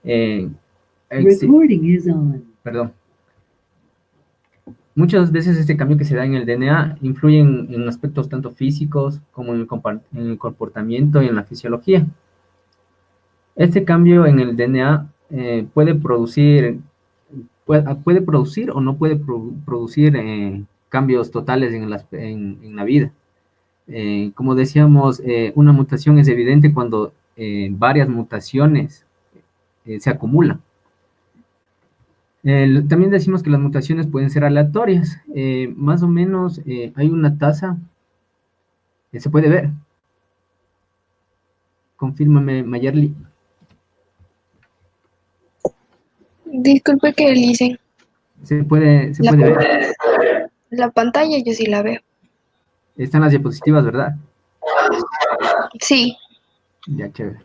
Eh, Recording is on. Perdón. Muchas veces este cambio que se da en el DNA influye en aspectos tanto físicos como en el comportamiento y en la fisiología. Este cambio en el DNA puede producir o no puede producir cambios totales en la vida. Como decíamos, una mutación es evidente cuando varias mutaciones se acumulan. También decimos que las mutaciones pueden ser aleatorias. Más o menos hay una tasa que se puede ver. Confírmame, Mayerly. Disculpe que dicen. Se puede ver. La pantalla yo sí la veo. Están las diapositivas, ¿verdad? Sí. Ya, chévere.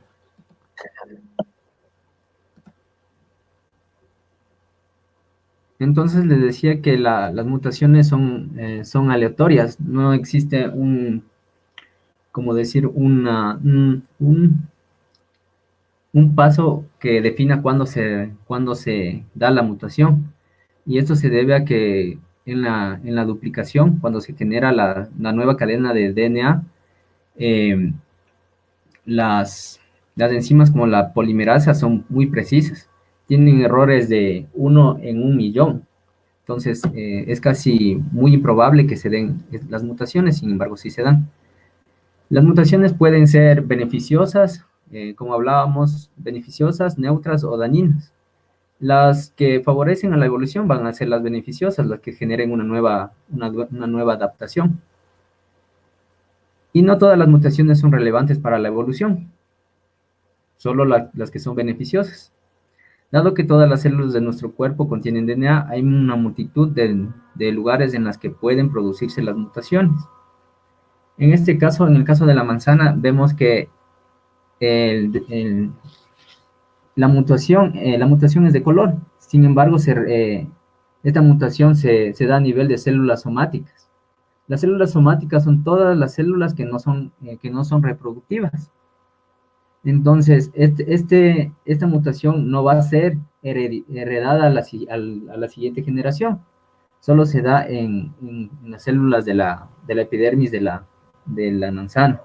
Entonces les decía que las mutaciones son aleatorias. No existe como decir, un paso que defina cuándo se da la mutación. Y esto se debe a que en la duplicación, cuando se genera la nueva cadena de DNA, las enzimas como la polimerasa son muy precisas. Tienen errores de 1 en 1.000.000. Entonces, es casi muy improbable que se den las mutaciones, sin embargo, sí se dan. Las mutaciones pueden ser beneficiosas, como hablábamos, beneficiosas, neutras o dañinas. Las que favorecen a la evolución van a ser las beneficiosas, las que generen una nueva adaptación. Y no todas las mutaciones son relevantes para la evolución, solo las que son beneficiosas. Dado que todas las células de nuestro cuerpo contienen DNA, hay una multitud de lugares en las que pueden producirse las mutaciones. En este caso, en el caso de la manzana, vemos que la mutación es de color. Sin embargo, esta mutación se da a nivel de células somáticas. Las células somáticas son todas las células que no son reproductivas. Entonces, esta mutación no va a ser heredada a la siguiente generación. Solo se da en las células de la epidermis de la manzana.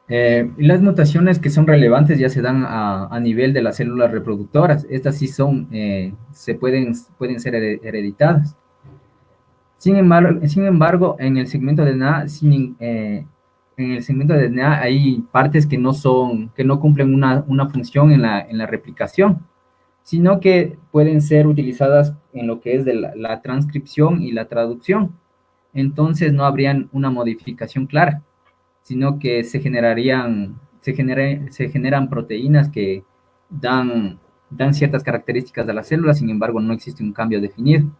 Las mutaciones que son relevantes ya se dan a nivel de las células reproductoras. Estas sí pueden ser hereditadas. Sin embargo, en el segmento de DNA, hay partes que no cumplen una función en la replicación, sino que pueden ser utilizadas en lo que es de la transcripción y la traducción. Entonces no habrían una modificación clara, sino que se generan proteínas que dan ciertas características de las células, sin embargo no existe un cambio definido.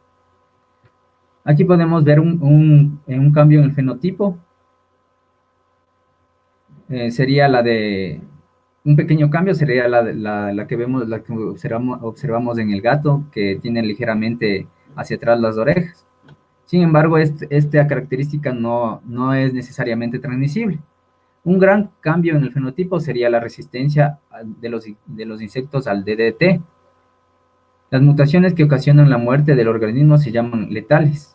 Aquí podemos ver un cambio en el fenotipo. Sería un pequeño cambio sería la que vemos, la que observamos en el gato, que tiene ligeramente hacia atrás las orejas. Sin embargo, esta característica no es necesariamente transmisible. Un gran cambio en el fenotipo sería la resistencia de los insectos al DDT. Las mutaciones que ocasionan la muerte del organismo se llaman letales.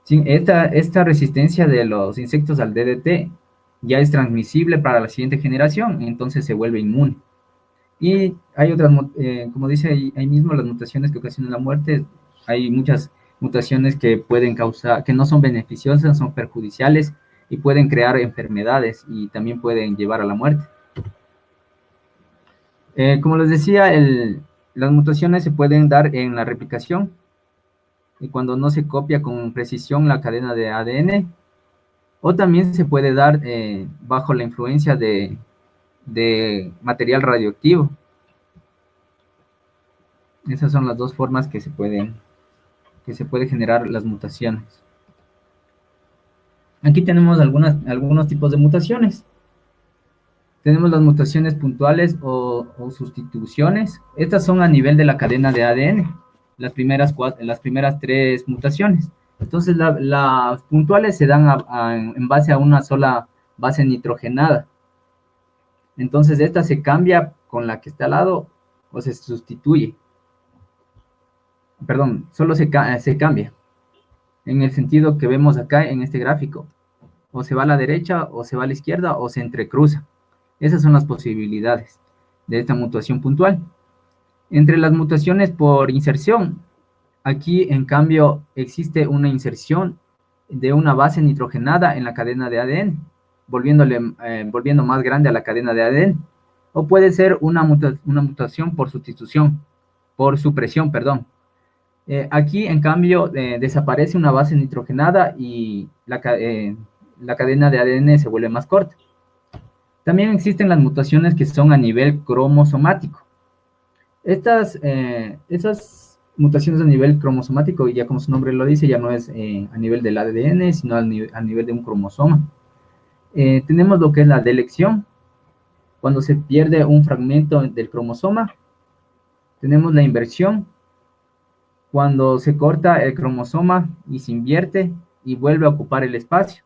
Esta resistencia de los insectos al DDT ya es transmisible para la siguiente generación, entonces se vuelve inmune. Y hay otras, como dice ahí mismo, las mutaciones que ocasionan la muerte. Hay muchas mutaciones que pueden causar, que no son beneficiosas, son perjudiciales y pueden crear enfermedades y también pueden llevar a la muerte. Como les decía, las mutaciones se pueden dar en la replicación, y cuando no se copia con precisión la cadena de ADN, o también se puede dar bajo la influencia de material radioactivo. Esas son las dos formas que se puede generar las mutaciones. Aquí tenemos algunos tipos de mutaciones. Tenemos las mutaciones puntuales o sustituciones. Estas son a nivel de la cadena de ADN, las primeras 3 mutaciones. Entonces, las puntuales se dan en base a una sola base nitrogenada. Entonces esta se cambia con la que está al lado o se sustituye. Perdón, solo se cambia en el sentido que vemos acá en este gráfico. O se va a la derecha, o se va a la izquierda, o se entrecruza. Esas son las posibilidades de esta mutación puntual. Entre las mutaciones por inserción, aquí en cambio existe una inserción de una base nitrogenada en la cadena de ADN, volviendo más grande a la cadena de ADN. O puede ser una mutación por sustitución, por supresión, perdón. Aquí, en cambio, desaparece una base nitrogenada y la cadena de ADN se vuelve más corta. También existen las mutaciones que son a nivel cromosomático. Esas mutaciones a nivel cromosomático, ya como su nombre lo dice, ya no es a nivel del ADN, sino a nivel de un cromosoma. Tenemos lo que es la delección, cuando se pierde un fragmento del cromosoma. Tenemos la inversión, cuando se corta el cromosoma y se invierte y vuelve a ocupar el espacio.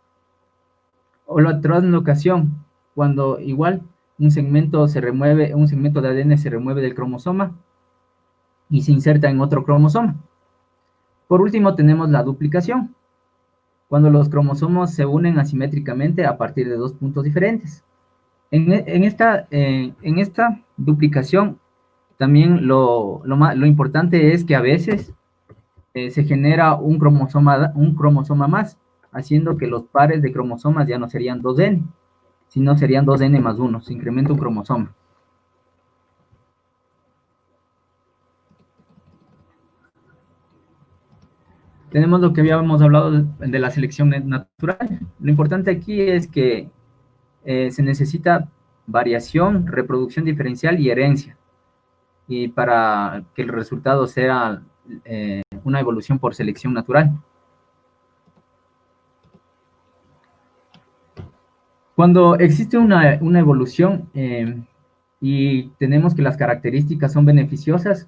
O la translocación, cuando igual un segmento de ADN se remueve del cromosoma y se inserta en otro cromosoma. Por último, tenemos la duplicación, cuando los cromosomas se unen asimétricamente a partir de dos puntos diferentes. En esta duplicación, también lo importante es que a veces se genera un cromosoma más, haciendo que los pares de cromosomas ya no serían 2N, sino serían 2N más 1, se incrementa un cromosoma. Tenemos lo que habíamos hablado de la selección natural. Lo importante aquí es que se necesita variación, reproducción diferencial y herencia. Y para que el resultado sea una evolución por selección natural. Cuando existe una evolución y tenemos que las características son beneficiosas,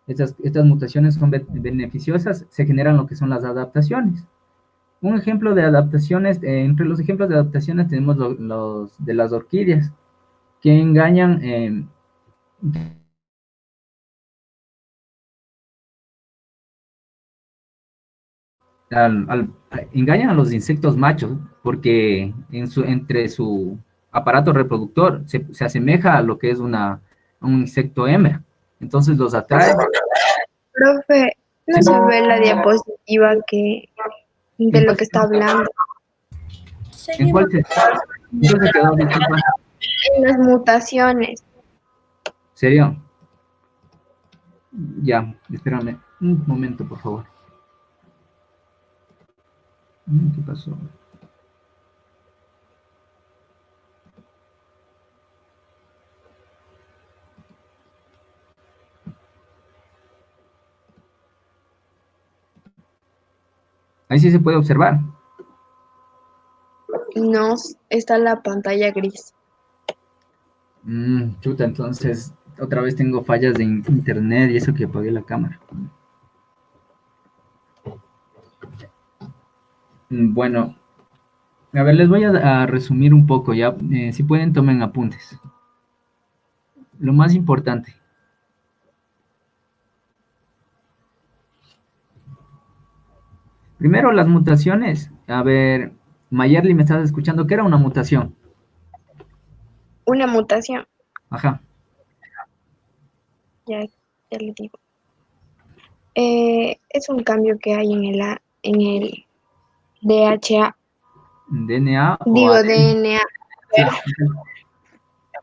estas mutaciones son beneficiosas, se generan lo que son las adaptaciones. Un ejemplo de adaptaciones, entre los ejemplos de adaptaciones tenemos los de las orquídeas, que engañan engañan a los insectos machos, porque entre su aparato reproductor se asemeja a lo que es un insecto hembra. Entonces los atrae. Profe, no se ve la diapositiva de lo que está hablando. ¿En cuál se quedó? Disculpa. En las mutaciones. ¿Serio? Ya, espérame un momento, por favor. ¿Qué pasó? Ahí sí se puede observar. No, está la pantalla gris. Chuta, entonces otra vez tengo fallas de internet y eso que apagué la cámara. Bueno, a ver, les voy a resumir un poco ya. Si pueden, tomen apuntes. Lo más importante. Primero, las mutaciones. A ver, Mayerly, ¿me estás escuchando? ¿Qué era una mutación? Una mutación, Ajá. ya le digo. Es un cambio que hay en el DHA, DNA o digo ADN. DNA. Sí,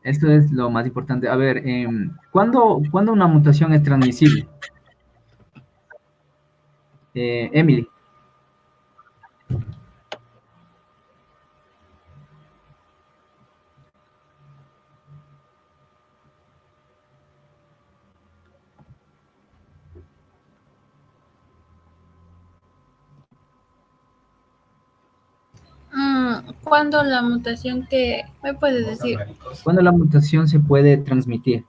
esto es lo más importante. A ver, ¿cuándo una mutación es transmisible? Emily. ¿Cuándo la mutación que me puedes decir? ¿Cuándo la mutación se puede transmitir?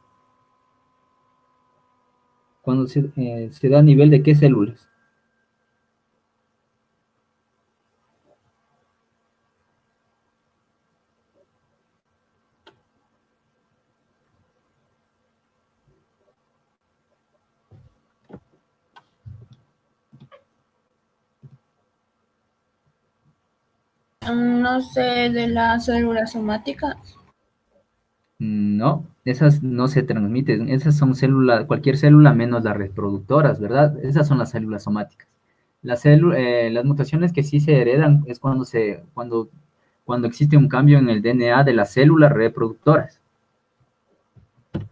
Cuando se da a nivel de qué células. No sé, de las células somáticas. No, esas no se transmiten, esas son células, cualquier célula menos las reproductoras, ¿verdad? Esas son las células somáticas. Las mutaciones que sí se heredan es cuando existe un cambio en el DNA de las células reproductoras.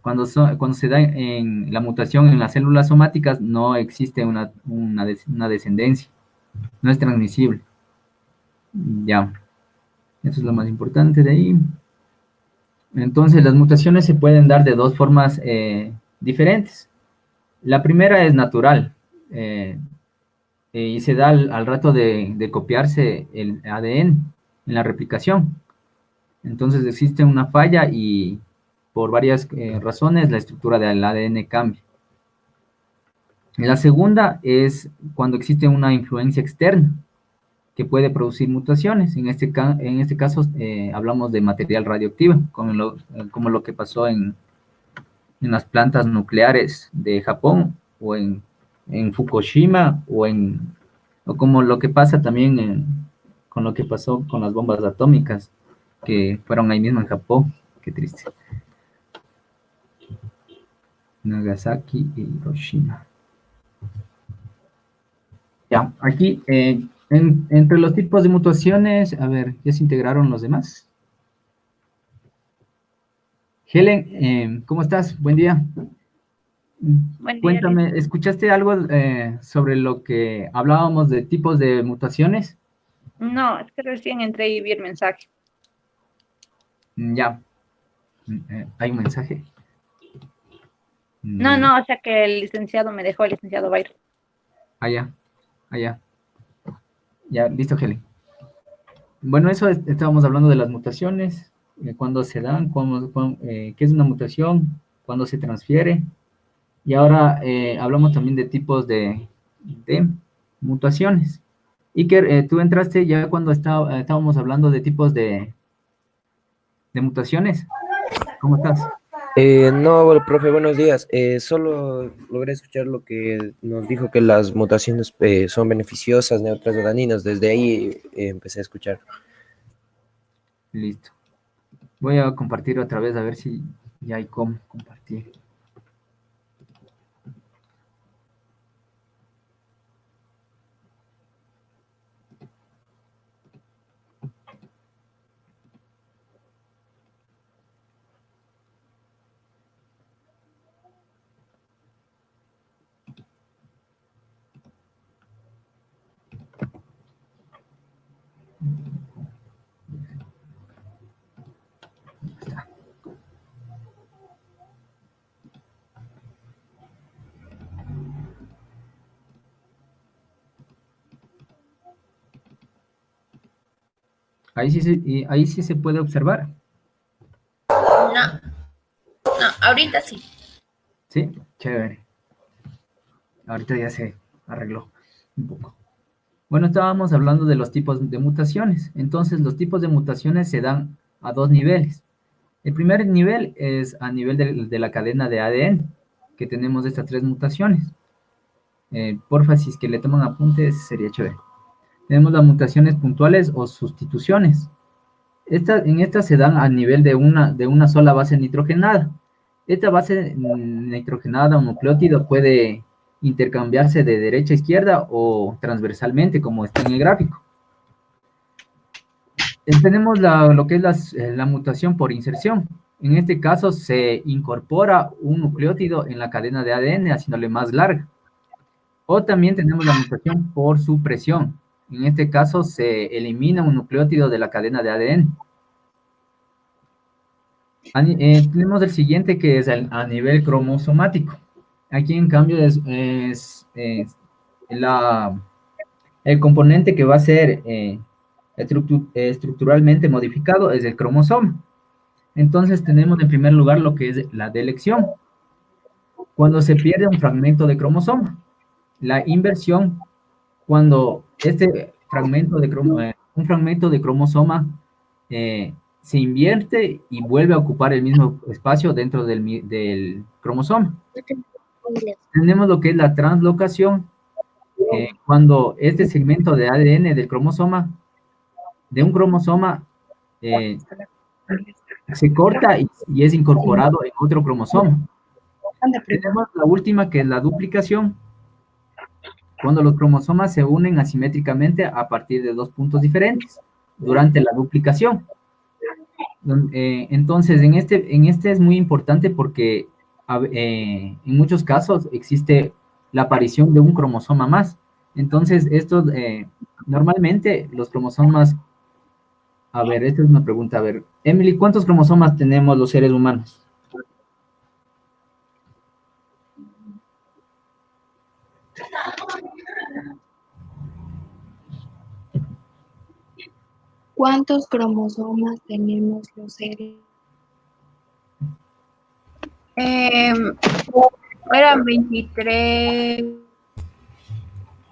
Cuando se da en la mutación en las células somáticas, no existe una descendencia, no es transmisible. Ya, eso es lo más importante de ahí. Entonces, las mutaciones se pueden dar de dos formas diferentes. La primera es natural y se da al rato de copiarse el ADN en la replicación. Entonces, existe una falla y por varias razones la estructura del ADN cambia. La segunda es cuando existe una influencia externa que puede producir mutaciones. En este caso hablamos de material radioactivo, como lo que pasó en las plantas nucleares de Japón o en Fukushima o como lo que pasa también con lo que pasó con las bombas atómicas que fueron ahí mismo en Japón. Qué triste. Nagasaki y Hiroshima. Ya, aquí entre los tipos de mutaciones, a ver, ¿ya se integraron los demás? Helen, ¿cómo estás? Buen día. Buen día, Cuéntame, ¿escuchaste algo sobre lo que hablábamos de tipos de mutaciones? No, es que recién entré y vi el mensaje. Ya. ¿Hay un mensaje? No, o sea que el licenciado me dejó, el licenciado Bayro. Allá, allá. Ya, listo, Helen. Bueno, eso estábamos hablando de las mutaciones, cuándo se dan, qué es una mutación, cuándo se transfiere. Y ahora hablamos también de tipos de mutaciones. Iker, tú entraste ya cuando estábamos hablando de tipos de mutaciones. ¿Cómo estás? No, bueno, profe, buenos días. Solo logré escuchar lo que nos dijo que las mutaciones son beneficiosas, neutras o dañinas. Desde ahí empecé a escuchar. Listo. Voy a compartir otra vez a ver si ya hay cómo compartir. Ahí sí se puede observar. No, ahorita sí. Sí, chévere. Ahorita ya se arregló un poco. Bueno, estábamos hablando de los tipos de mutaciones. Entonces, los tipos de mutaciones se dan a dos niveles. El primer nivel es a nivel de la cadena de ADN, que tenemos estas tres mutaciones. Porfa, si es que le toman apuntes, sería chévere. Tenemos las mutaciones puntuales o sustituciones. En estas se dan a nivel de una sola base nitrogenada. Esta base nitrogenada o nucleótido puede intercambiarse de derecha a izquierda o transversalmente, como está en el gráfico. Tenemos lo que es la mutación por inserción. En este caso se incorpora un nucleótido en la cadena de ADN, haciéndole más larga. O también tenemos la mutación por supresión. En este caso se elimina un nucleótido de la cadena de ADN. Tenemos el siguiente que es a nivel cromosomático. Aquí en cambio es el componente que va a ser estructuralmente modificado es el cromosoma. Entonces tenemos en primer lugar lo que es la delección. Cuando se pierde un fragmento de cromosoma. La inversión, cuando este fragmento un fragmento de cromosoma se invierte y vuelve a ocupar el mismo espacio dentro del cromosoma. Tenemos lo que es la translocación, cuando este segmento de ADN del cromosoma de un cromosoma se corta y es incorporado en otro cromosoma. Tenemos la última, que es la duplicación, cuando los cromosomas se unen asimétricamente a partir de dos puntos diferentes durante la duplicación. Entonces, en este es muy importante porque en muchos casos existe la aparición de un cromosoma más. Entonces, normalmente los cromosomas, a ver, esta es una pregunta, a ver, Emily, ¿cuántos cromosomas tenemos los seres humanos? ¿Cuántos cromosomas tenemos los seres? Eran 23,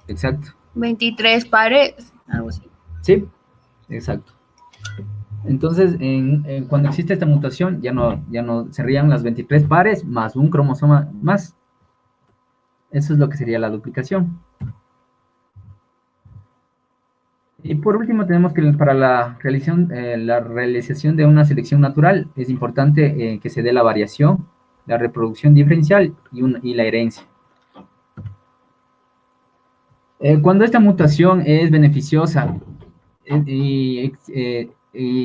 Exacto. 23 pares, algo así. Sí, exacto. Entonces, cuando existe esta mutación, ya no serían las 23 pares más un cromosoma más. Eso es lo que sería la duplicación. Y por último, tenemos que para la realización de una selección natural, es importante que se dé la variación, la reproducción diferencial y la herencia. Cuando esta mutación es beneficiosa y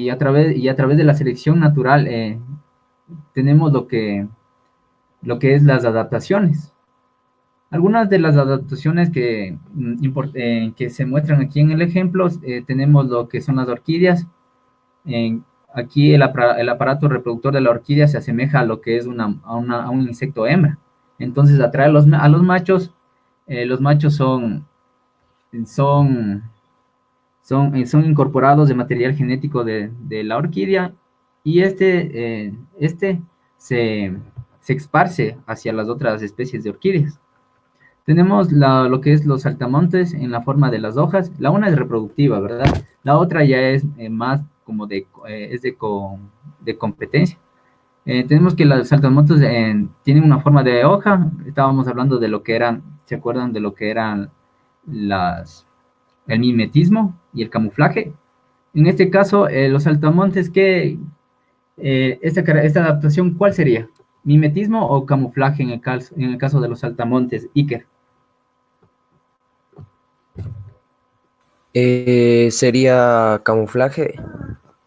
a través de la selección natural, tenemos lo que es las adaptaciones. Algunas de las adaptaciones que se muestran aquí en el ejemplo, tenemos lo que son las orquídeas. Aquí el aparato reproductor de la orquídea se asemeja a lo que es a un insecto hembra. Entonces atrae a los machos. Los machos son incorporados de material genético de la orquídea y este se esparce hacia las otras especies de orquídeas. Tenemos lo que es los saltamontes en la forma de las hojas. La una es reproductiva, ¿verdad? La otra ya es más como de competencia. Tenemos que los saltamontes tienen una forma de hoja. Estábamos hablando de lo que eran, ¿se acuerdan de lo que eran el mimetismo y el camuflaje? En este caso, los saltamontes, esta adaptación, ¿cuál sería? ¿Mimetismo o camuflaje en el caso de los saltamontes, Iker? Sería camuflaje.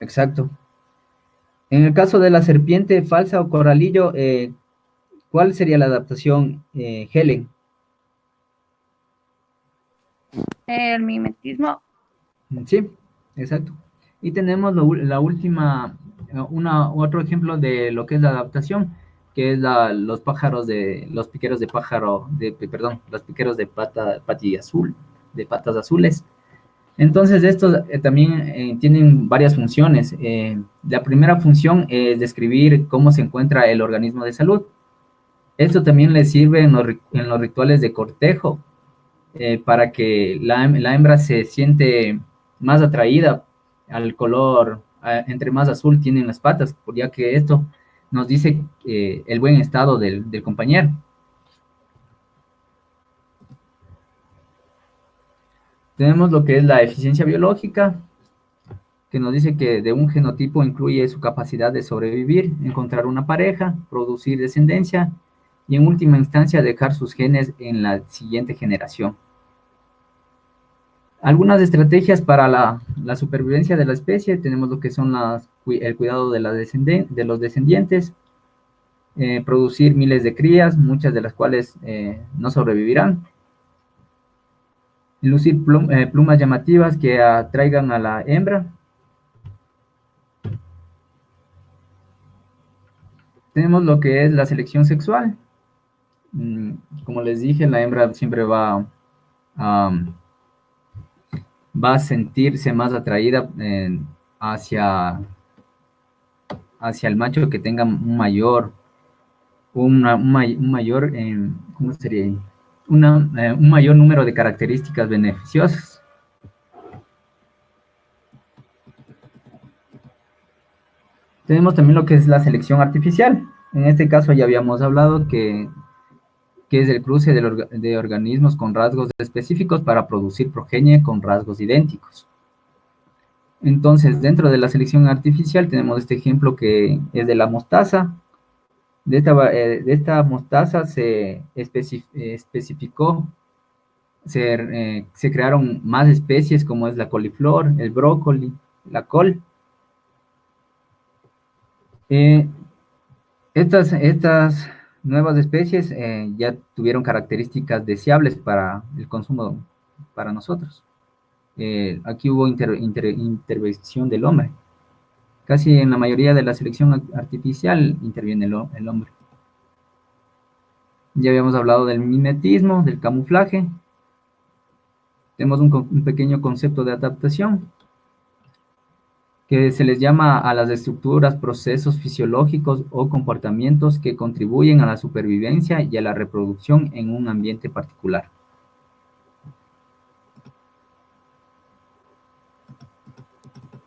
Exacto. En el caso de la serpiente falsa o coralillo, ¿cuál sería la adaptación, Helen? El mimetismo. Sí, exacto. Y tenemos la última, otro ejemplo de lo que es la adaptación, que es los piqueros de pájaro, los piqueros de de patas azules. Entonces, estos también tienen varias funciones. La primera función es describir cómo se encuentra el organismo de salud. Esto también les sirve en los rituales de cortejo, para que la hembra se siente más atraída al color, entre más azul tienen las patas, ya que esto nos dice el buen estado del compañero. Tenemos lo que es la eficiencia biológica, que nos dice que de un genotipo incluye su capacidad de sobrevivir, encontrar una pareja, producir descendencia y en última instancia dejar sus genes en la siguiente generación. Algunas estrategias para la supervivencia de la especie, tenemos lo que son el cuidado de los descendientes, producir miles de crías, muchas de las cuales no sobrevivirán, lucir plumas llamativas que atraigan a la hembra. Tenemos lo que es la selección sexual. Como les dije, la hembra siempre va a sentirse más atraída hacia el macho que tenga un mayor, ¿cómo sería? Un mayor número de características beneficiosas. Tenemos también lo que es la selección artificial. En este caso ya habíamos hablado que es el cruce de organismos con rasgos específicos para producir progenie con rasgos idénticos. Entonces, dentro de la selección artificial tenemos este ejemplo que es de la mostaza. De esta mostaza se especificó, se crearon más especies como es la coliflor, el brócoli, la col. Estas nuevas especies ya tuvieron características deseables para el consumo para nosotros. Aquí hubo intervención del hombre. Casi en la mayoría de la selección artificial interviene el hombre. Ya habíamos hablado del mimetismo, del camuflaje. Tenemos un pequeño concepto de adaptación, que se les llama a las estructuras, procesos fisiológicos o comportamientos que contribuyen a la supervivencia y a la reproducción en un ambiente particular.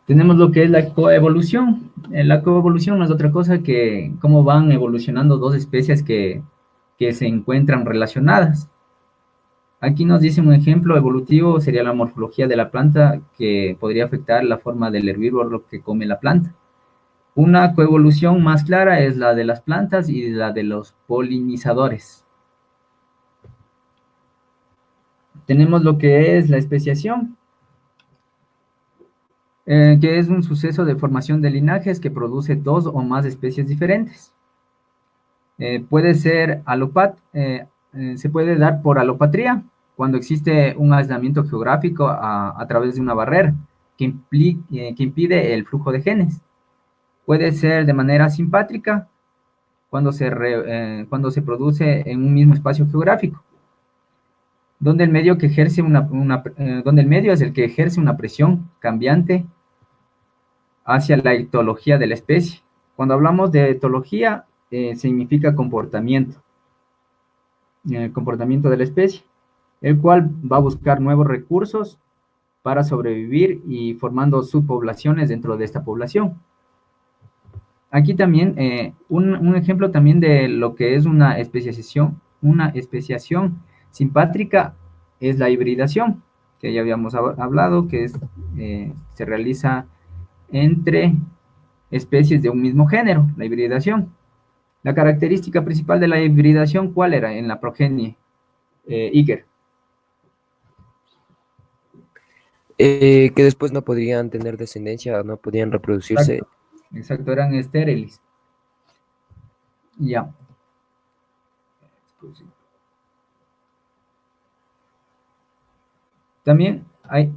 Tenemos lo que es la coevolución. La coevolución no es otra cosa que cómo van evolucionando dos especies que se encuentran relacionadas. Aquí nos dice un ejemplo evolutivo, sería la morfología de la planta que podría afectar la forma del herbívoro que come la planta. Una coevolución más clara es la de las plantas y la de los polinizadores. Tenemos lo que es la especiación, que es un suceso de formación de linajes que produce dos o más especies diferentes. Puede ser se puede dar por alopatría, cuando existe un aislamiento geográfico a través de una barrera que impide el flujo de genes. Puede ser de manera simpátrica, cuando se produce en un mismo espacio geográfico, donde el medio es el que ejerce una presión cambiante hacia la etología de la especie. Cuando hablamos de etología, significa comportamiento de la especie, el cual va a buscar nuevos recursos para sobrevivir y formando subpoblaciones dentro de esta población. Aquí también, un ejemplo también de lo que es una especiación simpátrica es la hibridación, que ya habíamos hablado, que se realiza entre especies de un mismo género, la hibridación. La característica principal de la hibridación, ¿cuál era en la progenie? Iker. Que después no podrían tener descendencia, no podían reproducirse. Exacto, eran estériles. Ya. También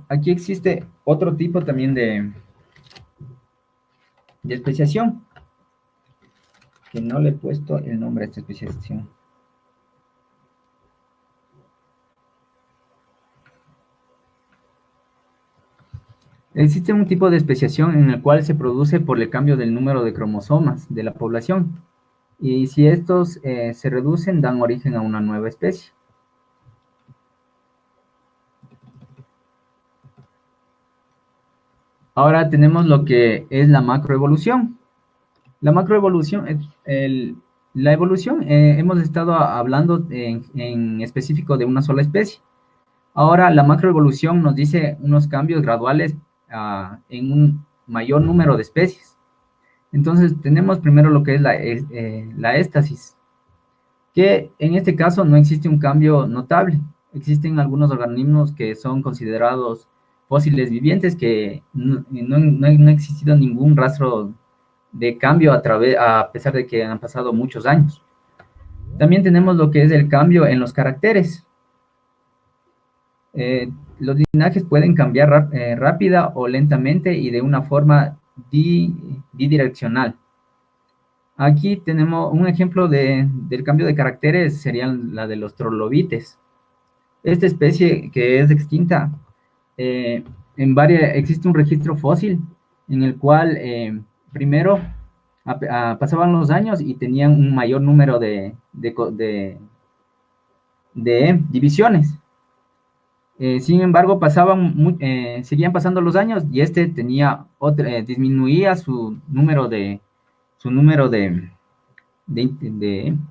aquí existe otro tipo también de especiación, que no le he puesto el nombre a esta especiación. Existe un tipo de especiación en el cual se produce por el cambio del número de cromosomas de la población, y si estos se reducen, dan origen a una nueva especie. Ahora tenemos lo que es la macroevolución. La macroevolución, la evolución, hemos estado hablando en específico de una sola especie. Ahora la macroevolución nos dice unos cambios graduales en un mayor número de especies. Entonces tenemos primero lo que es la éstasis, que en este caso no existe un cambio notable. Existen algunos organismos que son considerados fósiles vivientes que no ha existido ningún rastro de cambio a pesar de que han pasado muchos años. También tenemos lo que es el cambio en los caracteres. Los linajes pueden cambiar rápida o lentamente y de una forma bidireccional. Aquí tenemos un ejemplo del cambio de caracteres, serían la de los trolobites. Esta especie que es extinta, existe un registro fósil en el cual primero pasaban los años y tenían un mayor número de divisiones. Sin embargo, seguían pasando los años y disminuía su número de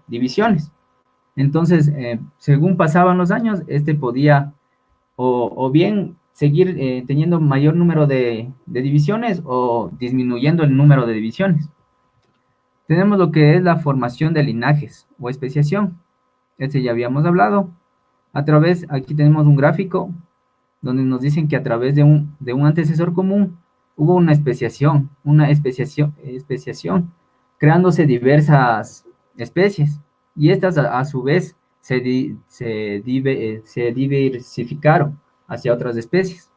divisiones. Entonces, según pasaban los años, podía o bien seguir teniendo mayor número de divisiones o disminuyendo el número de divisiones. Tenemos lo que es la formación de linajes o especiación. Este ya habíamos hablado. Aquí tenemos un gráfico donde nos dicen que a través de un antecesor común hubo una especiación, creándose diversas especies, y estas a su vez se diversificaron hacia otras especies.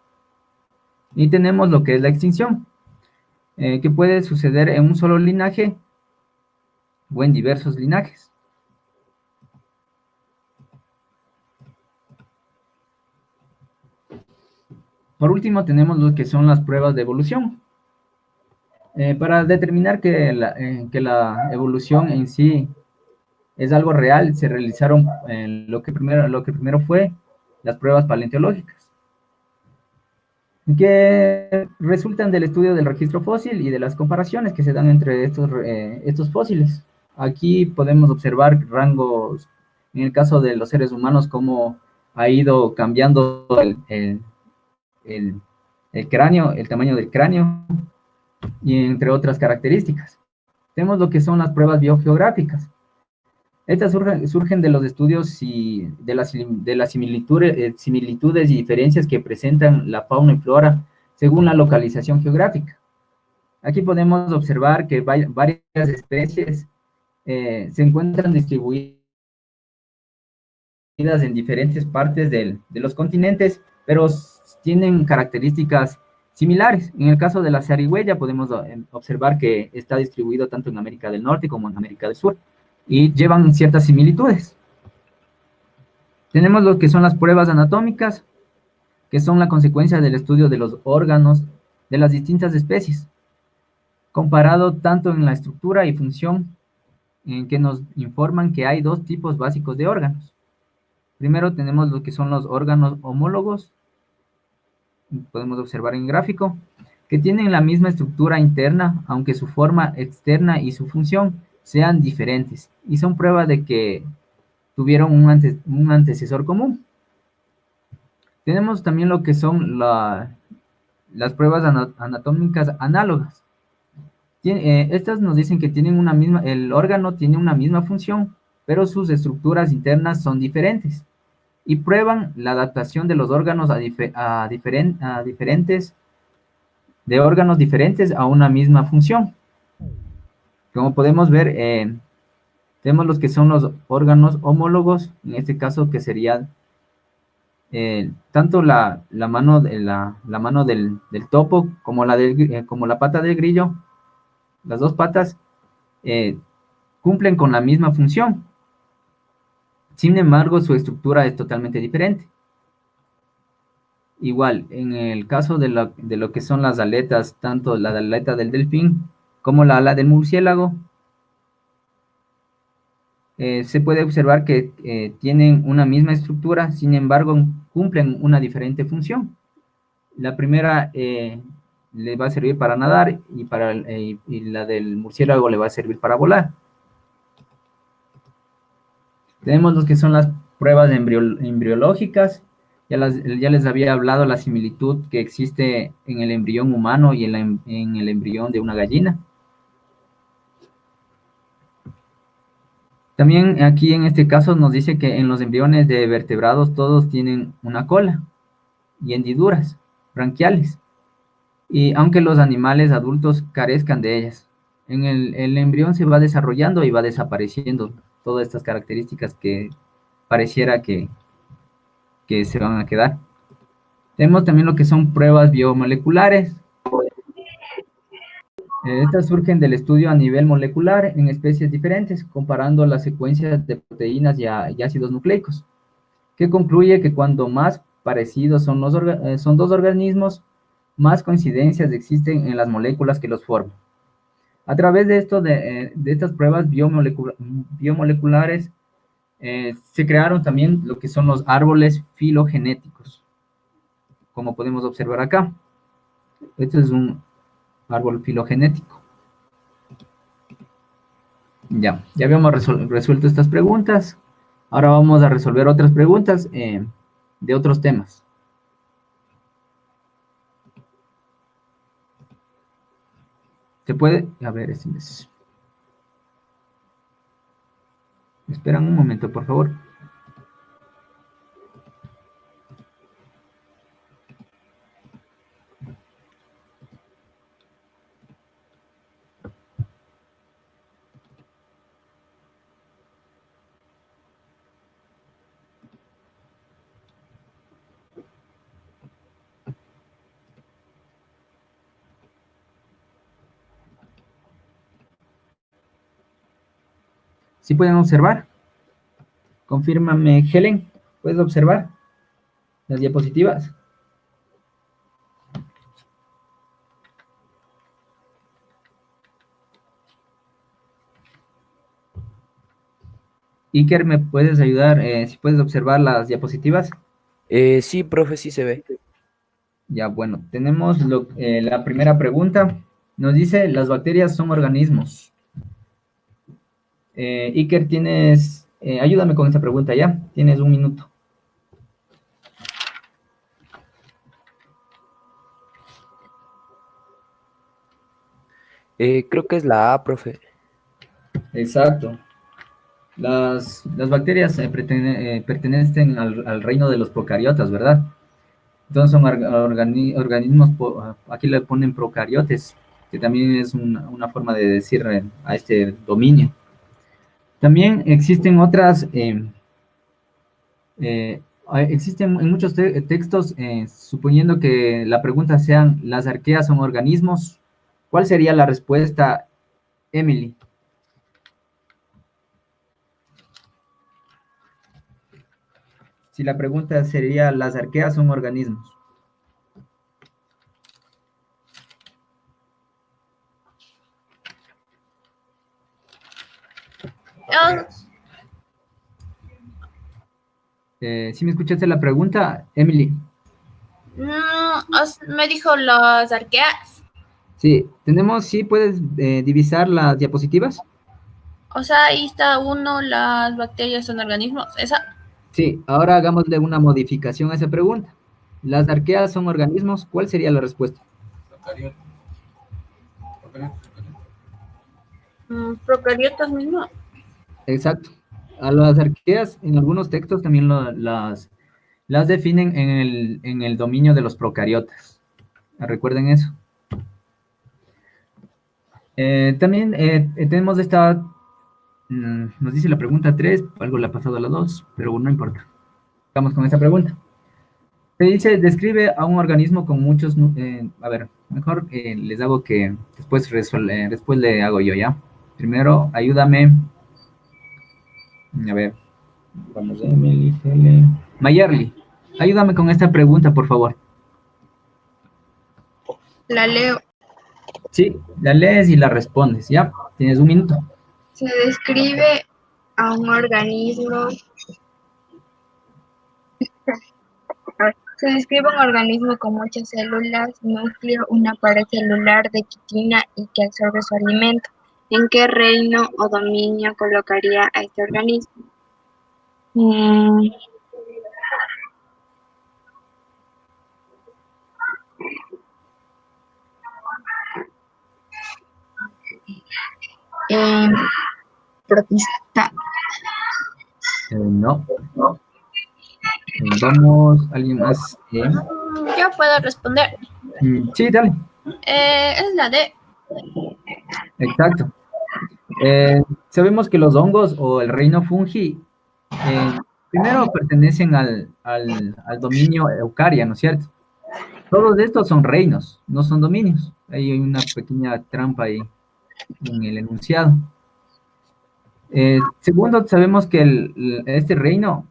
Y tenemos lo que es la extinción, que puede suceder en un solo linaje o en diversos linajes. Por último, tenemos lo que son las pruebas de evolución. Para determinar que la evolución en sí es algo real, se realizaron lo que primero fue las pruebas paleontológicas, que resultan del estudio del registro fósil y de las comparaciones que se dan entre estos fósiles. Aquí podemos observar rangos, en el caso de los seres humanos, cómo ha ido cambiando el cráneo, el tamaño del cráneo, y entre otras características. Tenemos lo que son las pruebas biogeográficas. Estas surgen de los estudios y de las similitudes y diferencias que presentan la fauna y flora según la localización geográfica. Aquí podemos observar que varias especies se encuentran distribuidas en diferentes partes de los continentes, pero tienen características similares. En el caso de la zarigüeya podemos observar que está distribuido tanto en América del Norte como en América del Sur, y llevan ciertas similitudes. Tenemos lo que son las pruebas anatómicas, que son la consecuencia del estudio de los órganos de las distintas especies, comparado tanto en la estructura y función, en que nos informan que hay dos tipos básicos de órganos. Primero tenemos lo que son los órganos homólogos, podemos observar en el gráfico, que tienen la misma estructura interna, aunque su forma externa y su función sean diferentes, y son prueba de que tuvieron un antecesor común. Tenemos también lo que son las pruebas anatómicas análogas. Estas nos dicen que el órgano tiene una misma función, pero sus estructuras internas son diferentes, y prueban la adaptación de los órganos de órganos diferentes a una misma función. Como podemos ver, tenemos los que son los órganos homólogos, en este caso que serían tanto la mano del topo como la pata del grillo. Las dos patas cumplen con la misma función. Sin embargo, su estructura es totalmente diferente. Igual, en el caso de lo que son las aletas, tanto la aleta del delfín como la ala del murciélago, se puede observar que tienen una misma estructura, sin embargo, cumplen una diferente función. La primera le va a servir para nadar, y la del murciélago le va a servir para volar. Tenemos los que son las pruebas embriológicas. Ya les había hablado la similitud que existe en el embrión humano y en el embrión de una gallina. También aquí en este caso nos dice que en los embriones de vertebrados todos tienen una cola y hendiduras branquiales, y aunque los animales adultos carezcan de ellas, en el embrión se va desarrollando y va desapareciendo todas estas características que pareciera que se van a quedar. Tenemos también lo que son pruebas biomoleculares. Estas surgen del estudio a nivel molecular en especies diferentes, comparando las secuencias de proteínas y ácidos nucleicos, que concluye que cuando más parecidos son dos organismos, más coincidencias existen en las moléculas que los forman. A través de estas pruebas biomoleculares, se crearon también lo que son los árboles filogenéticos, como podemos observar acá. Este es un árbol filogenético. Ya habíamos resuelto estas preguntas. Ahora vamos a resolver otras preguntas de otros temas. ¿Se puede? A ver, esperan un momento, por favor. ¿Sí pueden observar? Confírmame, Helen, ¿puedes observar las diapositivas? Iker, ¿me puedes ayudar si puedes observar las diapositivas? Sí, profe, sí se ve. Ya, bueno, tenemos la primera pregunta. Nos dice, las bacterias son organismos. Iker, ayúdame con esta pregunta ya. Tienes un minuto. Creo que es la A, profe. Exacto. Las bacterias pertenecen al reino de los procariotas, ¿verdad? Entonces son organismos, aquí le ponen procariotes, que también es una forma de decir a este dominio. También existen otras, existen en muchos textos, suponiendo que la pregunta sean, ¿las arqueas son organismos? ¿Cuál sería la respuesta, Emily? Si la pregunta sería, ¿las arqueas son organismos? ¿Sí me escuchaste la pregunta, Emily? Me dijo las arqueas. Sí, sí puedes divisar las diapositivas. O sea, ahí está uno, las bacterias son organismos. Esa. Sí, ahora hagámosle una modificación a esa pregunta. ¿Las arqueas son organismos? ¿Cuál sería la respuesta? Procariotas mismo. Exacto. A las arqueas, en algunos textos también las definen en el dominio de los procariotas. Recuerden eso. También tenemos nos dice la pregunta 3, algo le ha pasado a la 2, pero no importa. Vamos con esta pregunta. Se dice, describe a un organismo con muchos... a ver, mejor les hago que después le hago yo, ¿ya? Primero, ayúdame. A ver, vamos, Emily, Mayerly, ayúdame con esta pregunta, por favor. La leo. Sí, la lees y la respondes, ¿ya? Tienes un minuto. Se describe a un organismo. Se describe un organismo con muchas células, núcleo, una pared celular de quitina y que absorbe su alimento. ¿En qué reino o dominio colocaría a este organismo? Protista. No. Vamos, ¿alguien más? Yo puedo responder. Sí, dale. Es la D. Exacto. Sabemos que los hongos o el reino fungi primero pertenecen al dominio eucaria, ¿no es cierto? Todos estos son reinos, no son dominios. Ahí hay una pequeña trampa ahí en el enunciado. Segundo, sabemos que este reino,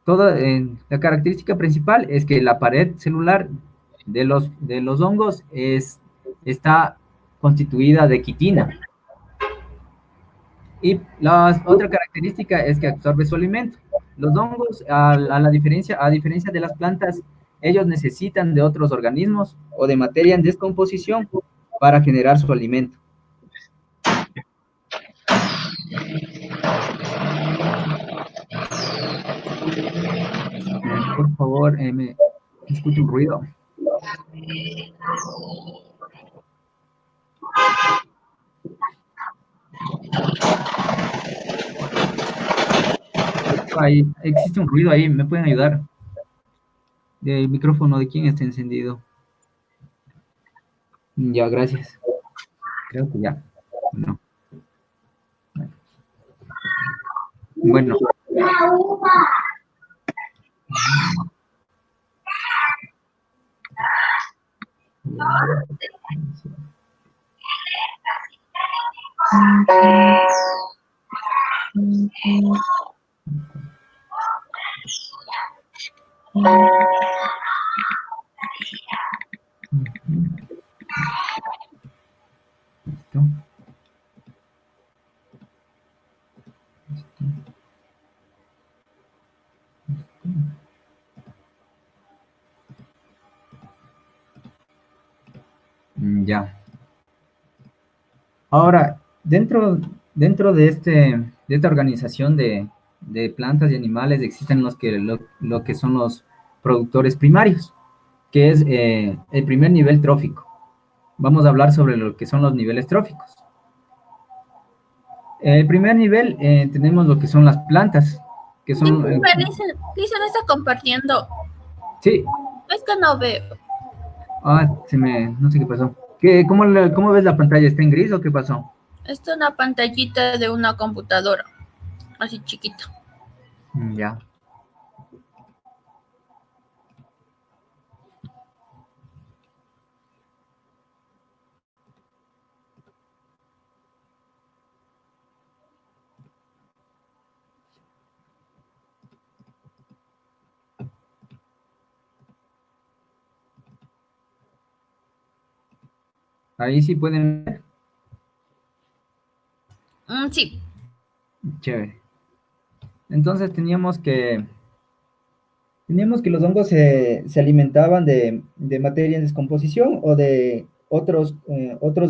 la característica principal es que la pared celular de los hongos está constituida de quitina. Y la otra característica es que absorbe su alimento. Los hongos, a diferencia de las plantas, ellos necesitan de otros organismos o de materia en descomposición para generar su alimento. Por favor, me escucho un ruido. Ahí, existe un ruido ahí, ¿me pueden ayudar? ¿El micrófono de quién está encendido? Ya, gracias. Creo que ya. No. Bueno. Listo. Ya. Ahora, dentro de esta organización de plantas y animales existen lo que son los productores primarios, que es el primer nivel trófico. Vamos a hablar sobre lo que son los niveles tróficos. El primer nivel tenemos lo que son las plantas, que son... Lisa no está compartiendo. Sí. Es que no veo. No sé qué pasó. ¿Cómo ves la pantalla? ¿Está en gris o qué pasó? Esta es una pantallita de una computadora, así chiquita. Ya. Ahí sí pueden ver. Sí. Chévere. Entonces teníamos que los hongos se alimentaban de materia en descomposición o de otros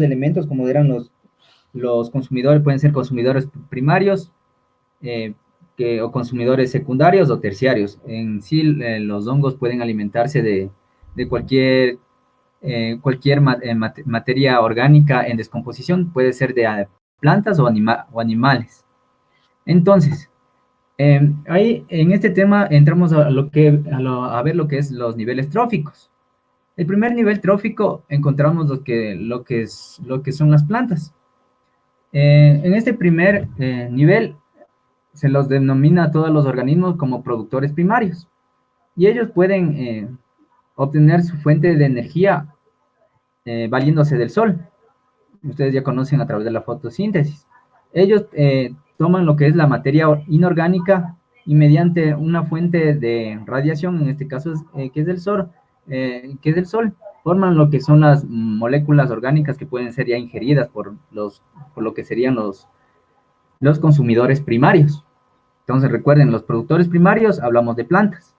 elementos como eran los consumidores, pueden ser consumidores primarios o consumidores secundarios o terciarios. En sí, los hongos pueden alimentarse de cualquier materia orgánica en descomposición, puede ser de plantas o animales. Entonces, ahí en este tema entramos a ver lo que es los niveles tróficos. El primer nivel trófico encontramos lo que son las plantas. En este primer nivel se los denomina a todos los organismos como productores primarios y ellos pueden obtener su fuente de energía valiéndose del sol. Ustedes ya conocen a través de la fotosíntesis. Ellos toman lo que es la materia inorgánica y mediante una fuente de radiación, en este caso que es del sol, forman lo que son las moléculas orgánicas que pueden ser ya ingeridas por lo que serían los consumidores primarios. Entonces recuerden, los productores primarios hablamos de plantas.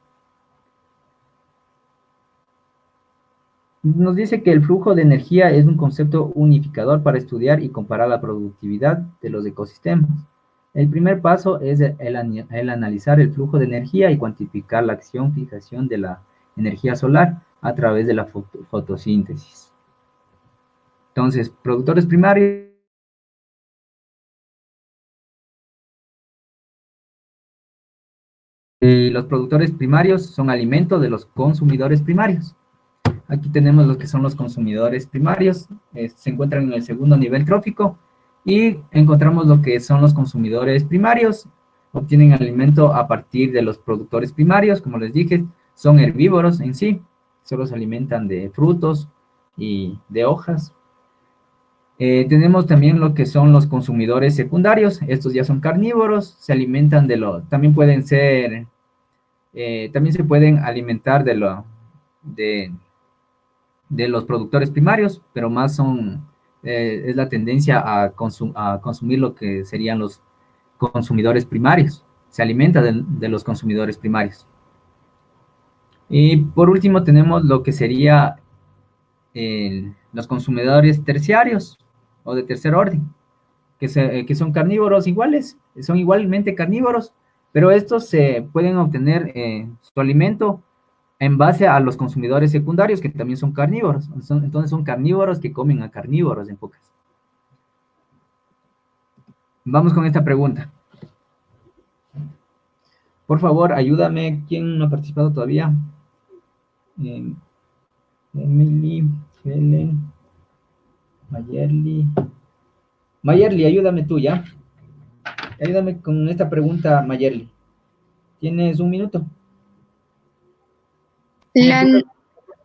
Nos dice que el flujo de energía es un concepto unificador para estudiar y comparar la productividad de los ecosistemas. El primer paso es el analizar el flujo de energía y cuantificar la fijación de la energía solar a través de la fotosíntesis. Entonces, productores primarios. Los productores primarios son alimento de los consumidores primarios. Aquí tenemos lo que son los consumidores primarios, se encuentran en el segundo nivel trófico y encontramos lo que son los consumidores primarios, obtienen alimento a partir de los productores primarios, como les dije, son herbívoros en sí, solo se alimentan de frutos y de hojas. Tenemos también lo que son los consumidores secundarios, estos ya son carnívoros, se alimentan también se pueden alimentar de los productores primarios, pero más es la tendencia a consumir lo que serían los consumidores primarios. Se alimenta de los consumidores primarios. Y por último tenemos lo que sería los consumidores terciarios o de tercer orden, que son carnívoros son igualmente carnívoros, pero estos se pueden obtener su alimento en base a los consumidores secundarios, que también son carnívoros. Entonces son carnívoros que comen a carnívoros, en pocas. Vamos con esta pregunta. Por favor, ayúdame. ¿Quién no ha participado todavía? Eh, Emily, Helen, Mayerly. Mayerly, ayúdame tú, ¿ya? Ayúdame con esta pregunta, Mayerly. ¿Tienes un minuto? La, Sí,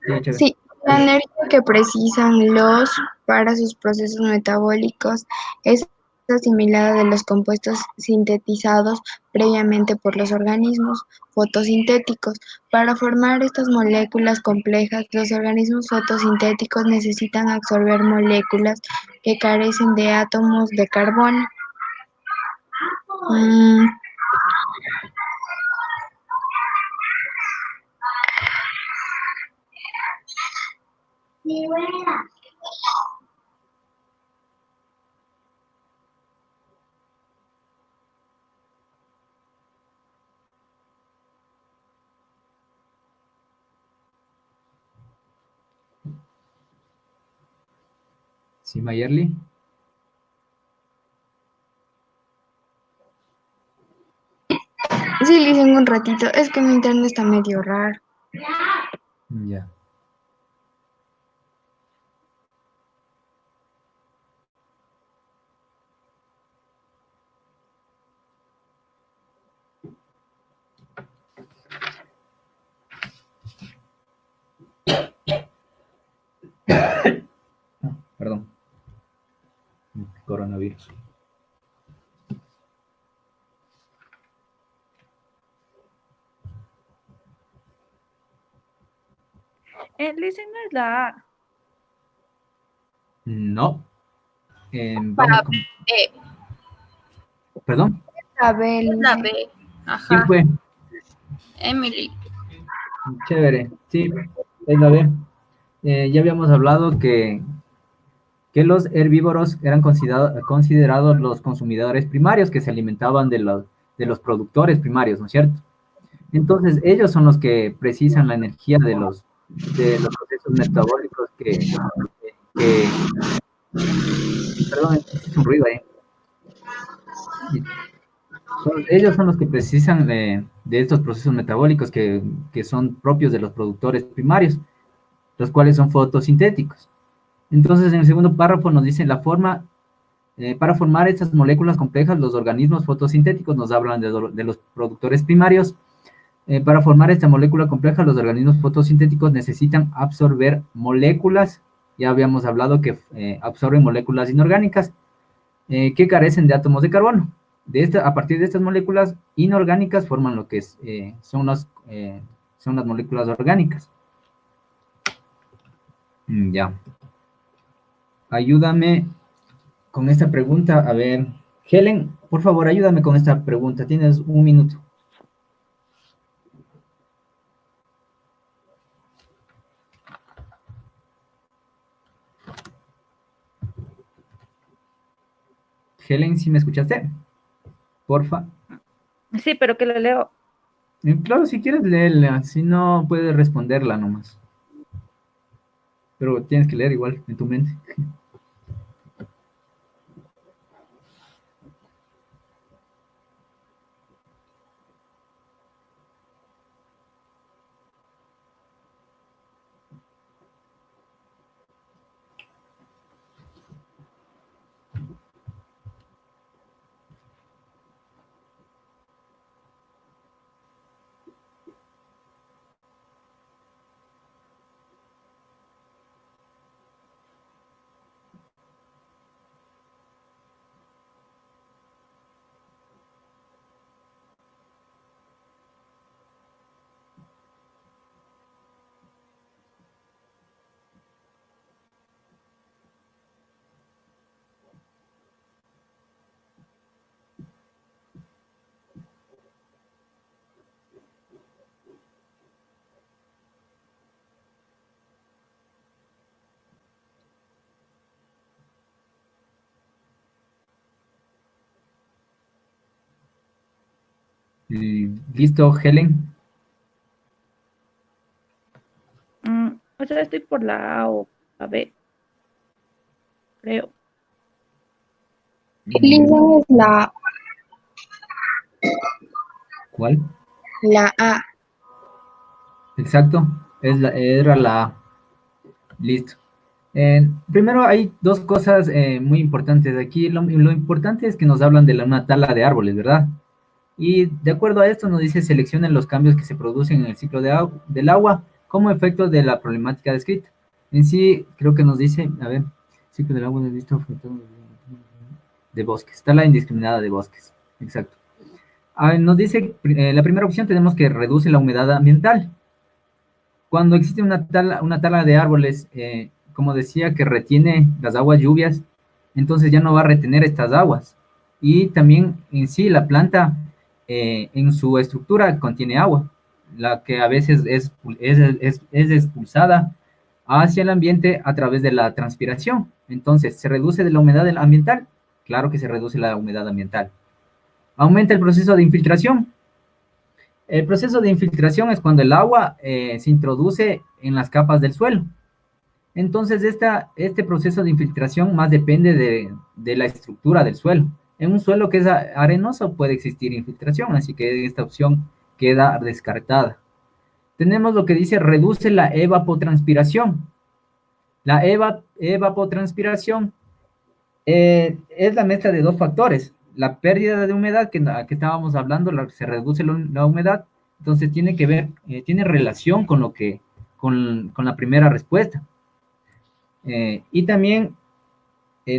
chévere. sí, la energía que precisan los para sus procesos metabólicos es asimilada de los compuestos sintetizados previamente por los organismos fotosintéticos. Para formar estas moléculas complejas, los organismos fotosintéticos necesitan absorber moléculas que carecen de átomos de carbono. Mm, Sí, Mayerly. sí, le hice en un ratito. Es que mi internet está medio raro. Ya. Perdón. Coronavirus. Listen no es la A. No. Vamos La con... B. Perdón. A ver, Es la dice. B. ¿Quién Ajá. fue? Emily. Chévere. Sí, es la B. Ya habíamos hablado que los herbívoros eran considerados los consumidores primarios que se alimentaban de los productores primarios, ¿no es cierto? Entonces, ellos son los que precisan la energía de los procesos metabólicos perdón, es un ruido ahí. Ellos son los que precisan de estos procesos metabólicos que son propios de los productores primarios, los cuales son fotosintéticos. Entonces, en el segundo párrafo nos dice la forma, para formar estas moléculas complejas, los organismos fotosintéticos nos hablan de los productores primarios. Para formar esta molécula compleja, los organismos fotosintéticos necesitan absorber moléculas, ya habíamos hablado que absorben moléculas inorgánicas que carecen de átomos de carbono. A partir de estas moléculas inorgánicas forman lo que son las moléculas orgánicas. Ya. Ayúdame con esta pregunta. A ver, Helen, por favor, ayúdame con esta pregunta. Tienes un minuto. Helen, ¿sí me escuchaste? Porfa. Sí, pero que lo leo. Claro, si quieres leerla, si no puedes responderla nomás. Pero tienes que leer igual en tu mente. ¿Listo, Helen? O sea, estoy por la A o la B, creo. Lisa es ¿Cuál? la A. Exacto, era la A. Listo. Primero hay dos cosas muy importantes. Aquí lo importante es que nos hablan de una tala de árboles, ¿verdad? Y de acuerdo a esto nos dice seleccionen los cambios que se producen en el ciclo del agua como efecto de la problemática descrita. En sí, creo que nos dice, a ver, ciclo del agua de bosques, tala indiscriminada de bosques, exacto. Nos dice, la primera opción tenemos que reduce la humedad ambiental. Cuando existe una tala de árboles, como decía, que retiene las aguas lluvias, entonces ya no va a retener estas aguas. Y también en sí la planta en su estructura contiene agua, la que a veces es expulsada hacia el ambiente a través de la transpiración. Entonces, ¿se reduce de la humedad ambiental? Claro que se reduce la humedad ambiental. Aumenta el proceso de infiltración. El proceso de infiltración es cuando el agua se introduce en las capas del suelo. Entonces, este proceso de infiltración más depende de la estructura del suelo. En un suelo que es arenoso puede existir infiltración, así que esta opción queda descartada. Tenemos lo que dice reduce la evapotranspiración. La evapotranspiración es la mezcla de dos factores. La pérdida de humedad que estábamos hablando, se reduce la humedad, entonces tiene que ver, tiene relación con con la primera respuesta. Y también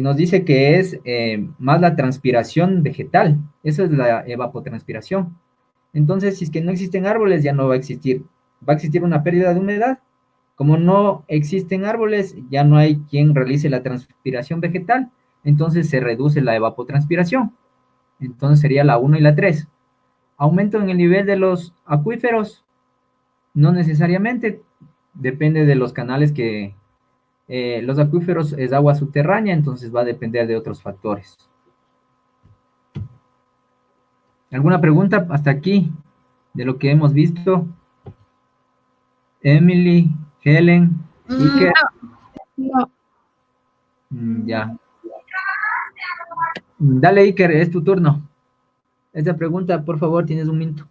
nos dice que es más la transpiración vegetal, eso es la evapotranspiración. Entonces, si es que no existen árboles, ya no va a existir una pérdida de humedad. Como no existen árboles, ya no hay quien realice la transpiración vegetal, entonces se reduce la evapotranspiración. Entonces sería la 1 y la 3. Aumento en el nivel de los acuíferos, no necesariamente, depende de los canales que... los acuíferos es agua subterránea, entonces va a depender de otros factores. ¿Alguna pregunta hasta aquí de lo que hemos visto? Emily, Helen, Iker. No. Ya. Dale, Iker, es tu turno. Esta pregunta, por favor, tienes un minuto.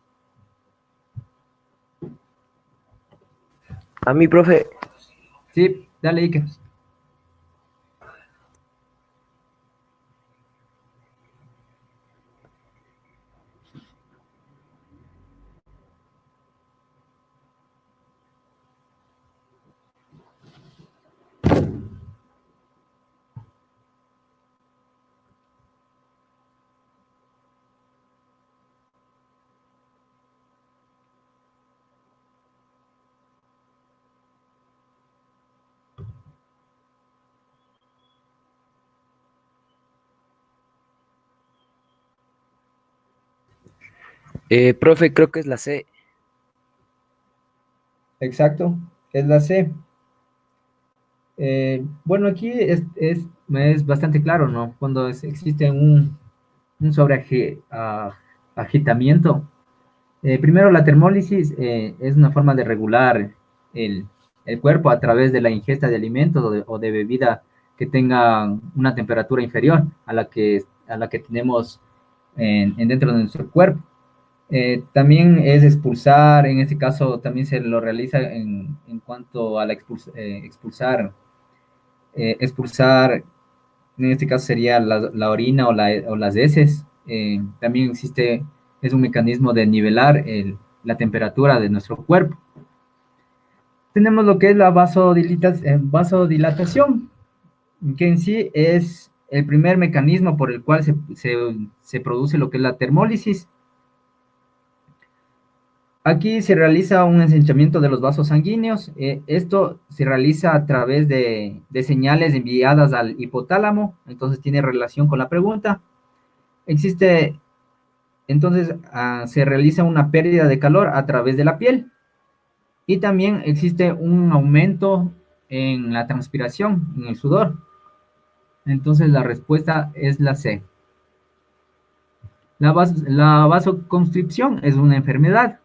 A mí, profe, Sí, dale, Iker. profe, creo que es la C. Exacto, es la C. Bueno, aquí es bastante claro, ¿no? Cuando existe un sobreagitamiento. Primero, la termólisis es una forma de regular el, el cuerpo a través de la ingesta de alimentos o de bebida que tengan una temperatura inferior a la que tenemos dentro de nuestro cuerpo. También es expulsar, en este caso también se lo realiza en cuanto a expulsar, expulsar, en este caso sería la orina o las heces. También es un mecanismo de nivelar la temperatura de nuestro cuerpo. Tenemos lo que es la vasodilatación, que en sí es el primer mecanismo por el cual se produce lo que es la termólisis. Aquí se realiza un ensanchamiento de los vasos sanguíneos. Esto se realiza a través de señales enviadas al hipotálamo, entonces tiene relación con la pregunta. Entonces se realiza una pérdida de calor a través de la piel y también existe un aumento en la transpiración, en el sudor. Entonces la respuesta es la C. La vasoconstricción es una enfermedad.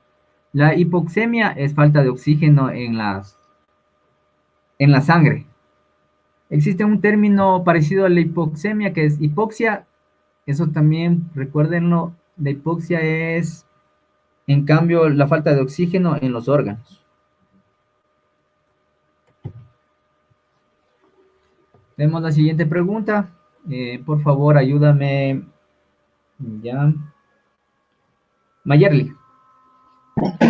La hipoxemia es falta de oxígeno en la sangre. Existe un término parecido a la hipoxemia que es hipoxia, Eso también, recuérdenlo, la hipoxia es, en cambio, la falta de oxígeno en los órganos. Vemos la siguiente pregunta. Por favor, ayúdame. Ya. Mayerly.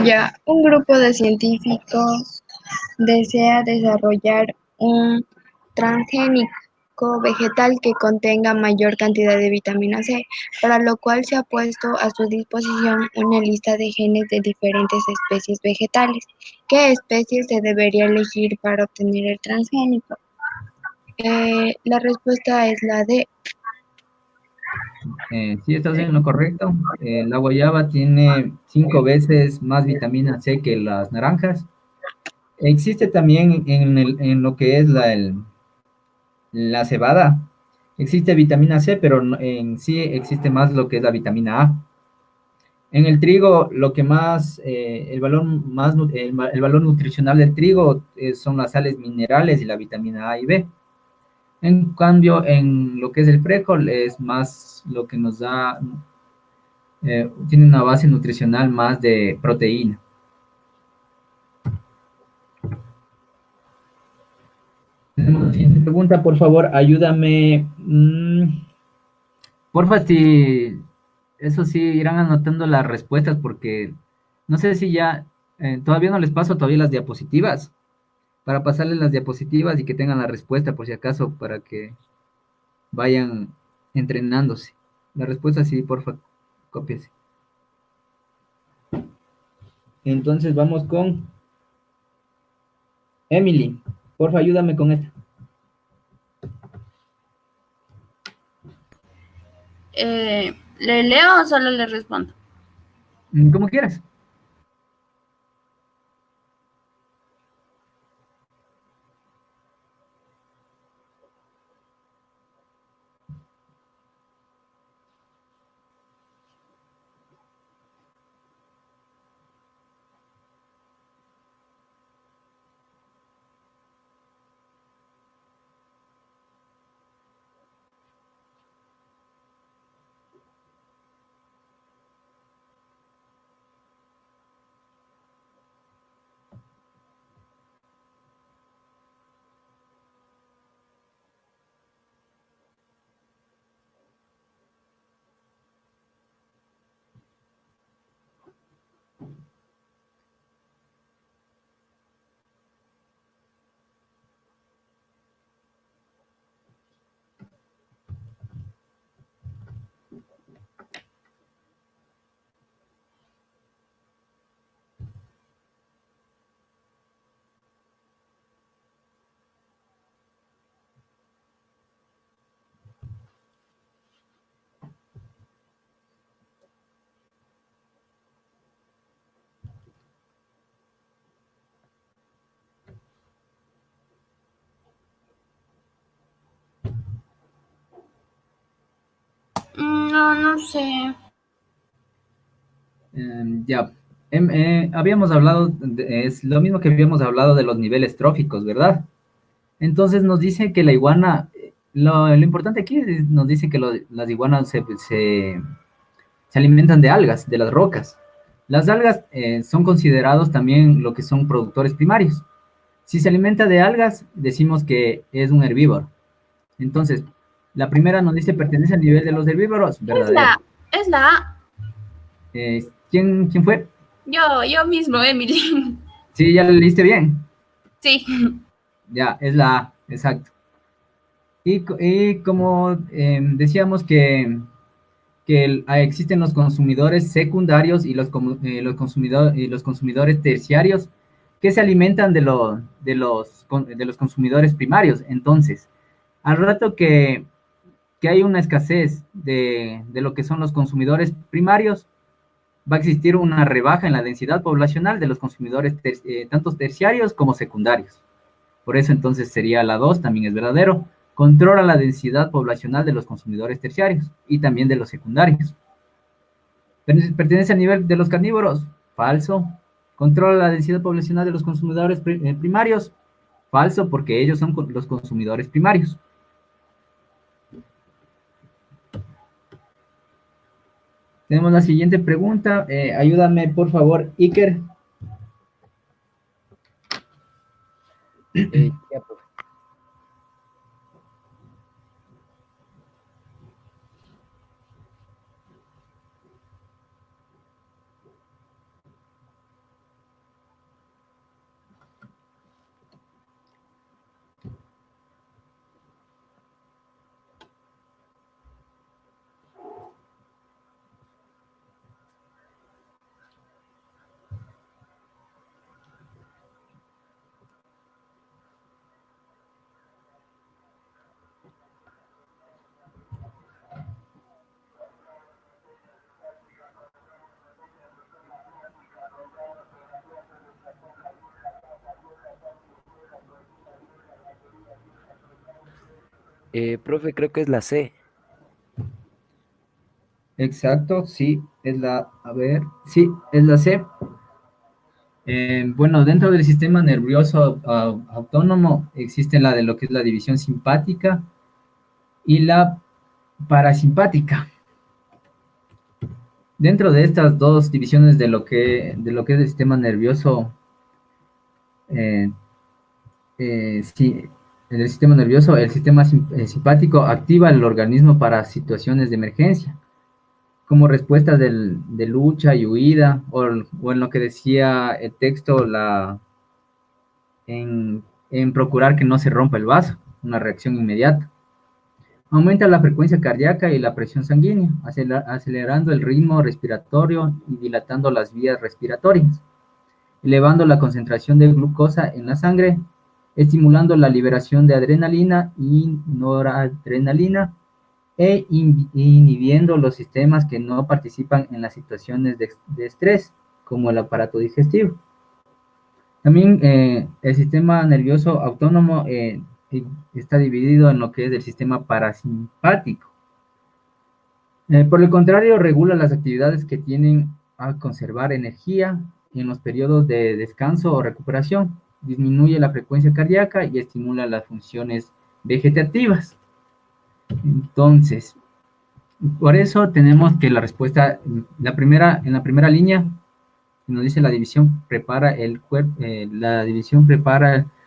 Ya, un grupo de científicos desea desarrollar un transgénico vegetal que contenga mayor cantidad de vitamina C, para lo cual se ha puesto a su disposición una lista de genes de diferentes especies vegetales. ¿Qué especies se debería elegir para obtener el transgénico? La respuesta es la D. Sí, estás en lo correcto. La guayaba tiene 5 veces más vitamina C que las naranjas. Existe también en lo que es la cebada. Existe vitamina C, pero en sí existe más lo que es la vitamina A. En el trigo, lo que más, el valor el valor nutricional del trigo son las sales minerales y la vitamina A y B. En cambio, en lo que es el frijol es más lo que nos da, tiene una base nutricional más de proteína. Tenemos la siguiente pregunta, por favor, ayúdame. Porfa, si eso sí, irán anotando las respuestas porque no sé si ya, todavía no les paso todavía las diapositivas, para pasarles las diapositivas y que tengan la respuesta por si acaso, para que vayan entrenándose. La respuesta sí, porfa, cópiese. Entonces vamos con Emily. Porfa, ayúdame con esta. ¿Le leo o solo le respondo? Como quieras. No, no sé. Ya, habíamos hablado, es lo mismo que habíamos hablado de los niveles tróficos, ¿verdad? Entonces nos dice que la iguana, lo importante aquí nos dice que las iguanas se alimentan de algas, de las rocas. Las algas son considerados también lo que son productores primarios. Si se alimenta de algas, decimos que es un herbívoro. Entonces, la primera nos dice pertenece al nivel de los herbívoros, verdadero. Es la A. ¿Quién fue? Yo mismo, Emily. Sí, ya lo leíste bien. Sí. Ya, es la A, exacto. Y como decíamos que existen los consumidores secundarios y los consumidores terciarios que se alimentan de los consumidores primarios. Entonces, al rato que hay una escasez de lo que son los consumidores primarios, va a existir una rebaja en la densidad poblacional de los consumidores tanto terciarios como secundarios. Por eso entonces sería la 2, también es verdadero. Controla la densidad poblacional de los consumidores terciarios y también de los secundarios. ¿Pertenece al nivel de los carnívoros? Falso. ¿Controla la densidad poblacional de los consumidores primarios? Falso, porque ellos son los consumidores primarios. Tenemos la siguiente pregunta. Ayúdame, por favor, Iker. Ya, profe. Profe, creo que es la C. Exacto, sí, sí, es la C. Bueno, dentro del sistema nervioso autónomo existe la de lo que es la división simpática y la parasimpática. Dentro de estas dos divisiones de lo que es el sistema nervioso, eh, sí, el sistema nervioso, el sistema simpático activa el organismo para situaciones de emergencia, como respuesta de lucha y huida, o en lo que decía el texto, en procurar que no se rompa el vaso, una reacción inmediata. Aumenta la frecuencia cardíaca y la presión sanguínea, acelerando el ritmo respiratorio y dilatando las vías respiratorias, elevando la concentración de glucosa en la sangre, estimulando la liberación de adrenalina y noradrenalina e inhibiendo los sistemas que no participan en las situaciones de estrés, como el aparato digestivo. También el sistema nervioso autónomo está dividido en lo que es el sistema parasimpático. Por el contrario, regula las actividades que tienden a conservar energía en los periodos de descanso o recuperación, disminuye la frecuencia cardíaca y estimula las funciones vegetativas. Entonces, por eso tenemos que la respuesta, en la primera línea, nos dice la división prepara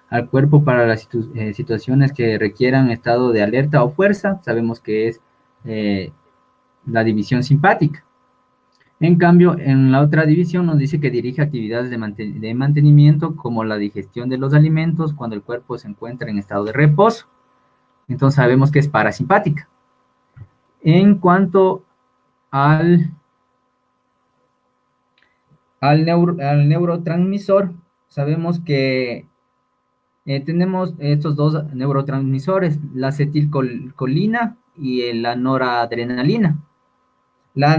al cuerpo para las situaciones que requieran estado de alerta o fuerza. Sabemos que es la división simpática. En cambio, en la otra división nos dice que dirige actividades de mantenimiento como la digestión de los alimentos cuando el cuerpo se encuentra en estado de reposo. Entonces sabemos que es parasimpática. En cuanto al neurotransmisor, sabemos que tenemos estos dos neurotransmisores, la acetilcolina y la noradrenalina. La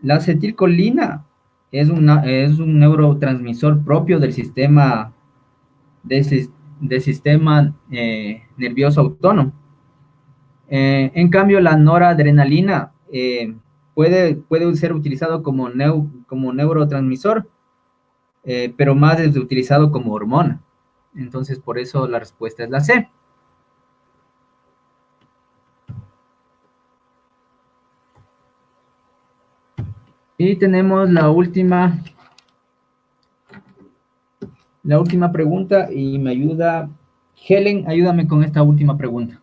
acetilcolina es un neurotransmisor propio del sistema nervioso autónomo. En cambio, la noradrenalina puede ser utilizado como neurotransmisor, pero más es utilizado como hormona. Entonces, por eso la respuesta es la C. Y tenemos la última pregunta y me ayuda Helen, ayúdame con esta última pregunta.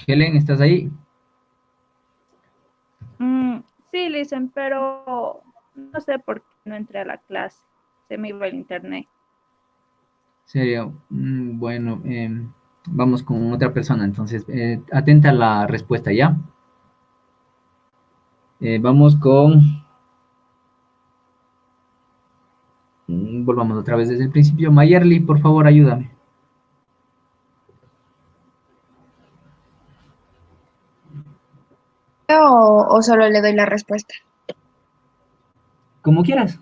Helen, ¿estás ahí? Sí, Listen, pero no sé por qué no entré a la clase. Se me iba el internet. Serio, bueno, vamos con otra persona, entonces, atenta a la respuesta, ¿ya? Vamos con... volvamos otra vez desde el principio. Mayerly, por favor, ayúdame. o solo le doy la respuesta? Como quieras.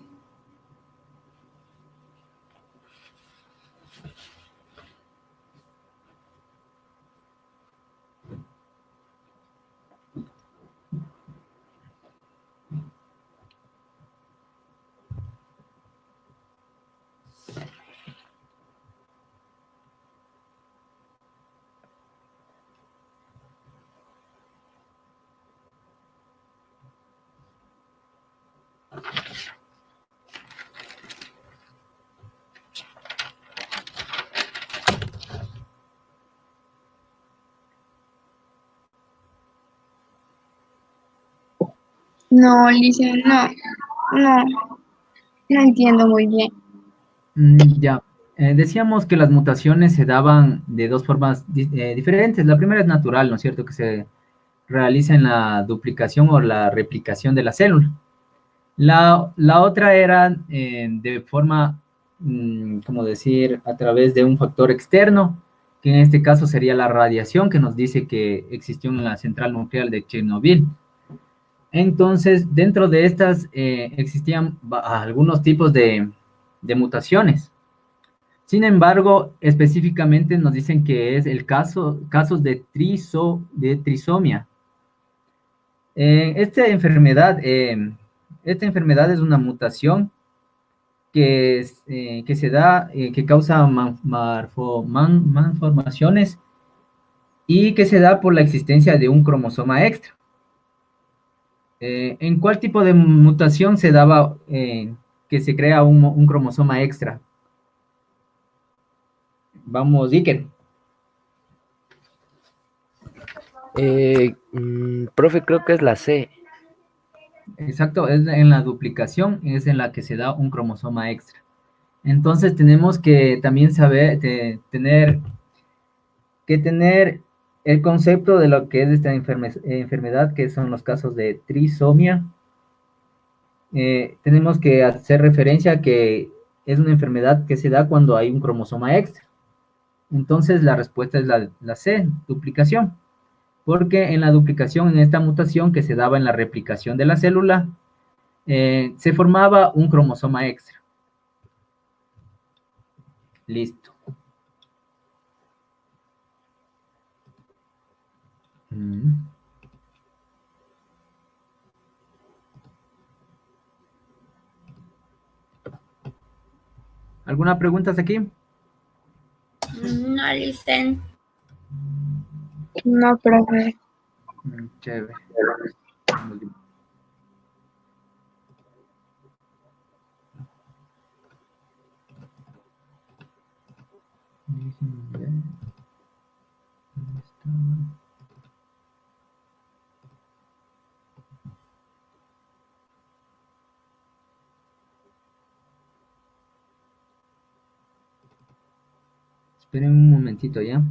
No, Alicia, no, no, no entiendo muy bien. Ya. Decíamos que las mutaciones se daban de dos formas diferentes. La primera es natural, ¿no es cierto? Que se realiza en la duplicación o la replicación de la célula. La otra era de forma, como decir, a través de un factor externo, que en este caso sería la radiación que nos dice que existió en la central nuclear de Chernobyl. Entonces, dentro de estas existían algunos tipos de mutaciones. Sin embargo, específicamente nos dicen que es el casos de trisomia. Esta enfermedad es una mutación que se da, que causa malformaciones y que se da por la existencia de un cromosoma extra. ¿En cuál tipo de mutación se daba que se crea un cromosoma extra? Vamos, Iker. Profe, creo que es la C. Exacto, es en la duplicación, es en la que se da un cromosoma extra. Entonces tenemos que también saber, tener el concepto de lo que es esta enfermedad, que son los casos de trisomia. Tenemos que hacer referencia a que es una enfermedad que se da cuando hay un cromosoma extra. Entonces la respuesta es la C, duplicación. Porque en la duplicación, en esta mutación que se daba en la replicación de la célula, se formaba un cromosoma extra. Listo. ¿Alguna pregunta hasta aquí? No, listen. No, profe. Chévere. Déjenme ver. ¿Dónde estaba? Esperen un momentito ya.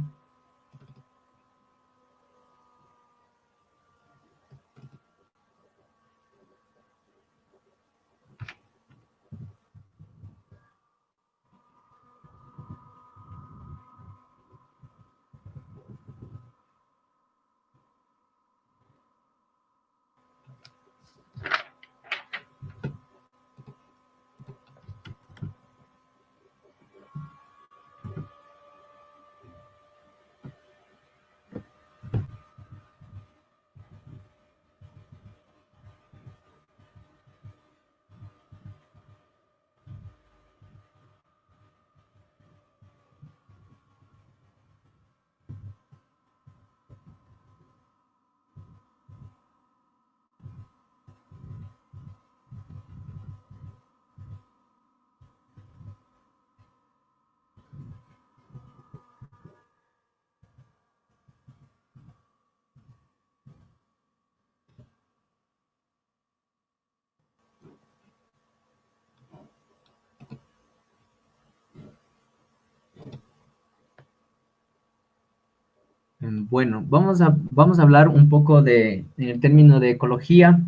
Bueno, vamos a hablar un poco en el término de ecología,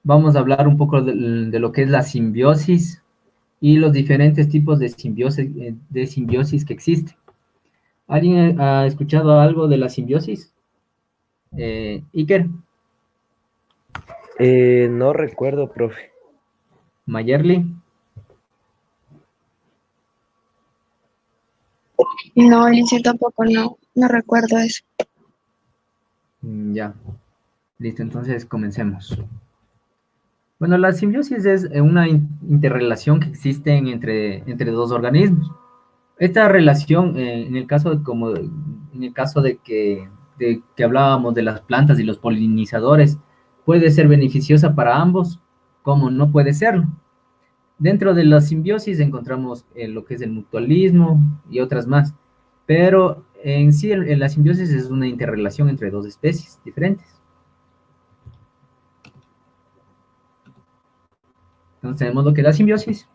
vamos a hablar un poco de lo que es la simbiosis y los diferentes tipos de simbiosis que existen. ¿Alguien ha escuchado algo de la simbiosis? Iker. No recuerdo, profe. Mayerly. No, Alicia, tampoco no recuerdo eso. Ya, listo, entonces comencemos. Bueno, la simbiosis es una interrelación que existe entre dos organismos. Esta relación, en el caso en el caso de que hablábamos de las plantas y los polinizadores, puede ser beneficiosa para ambos, como no puede serlo. Dentro de la simbiosis encontramos lo que es el mutualismo y otras más, pero en sí la simbiosis es una interrelación entre dos especies diferentes. Entonces tenemos lo que es la simbiosis.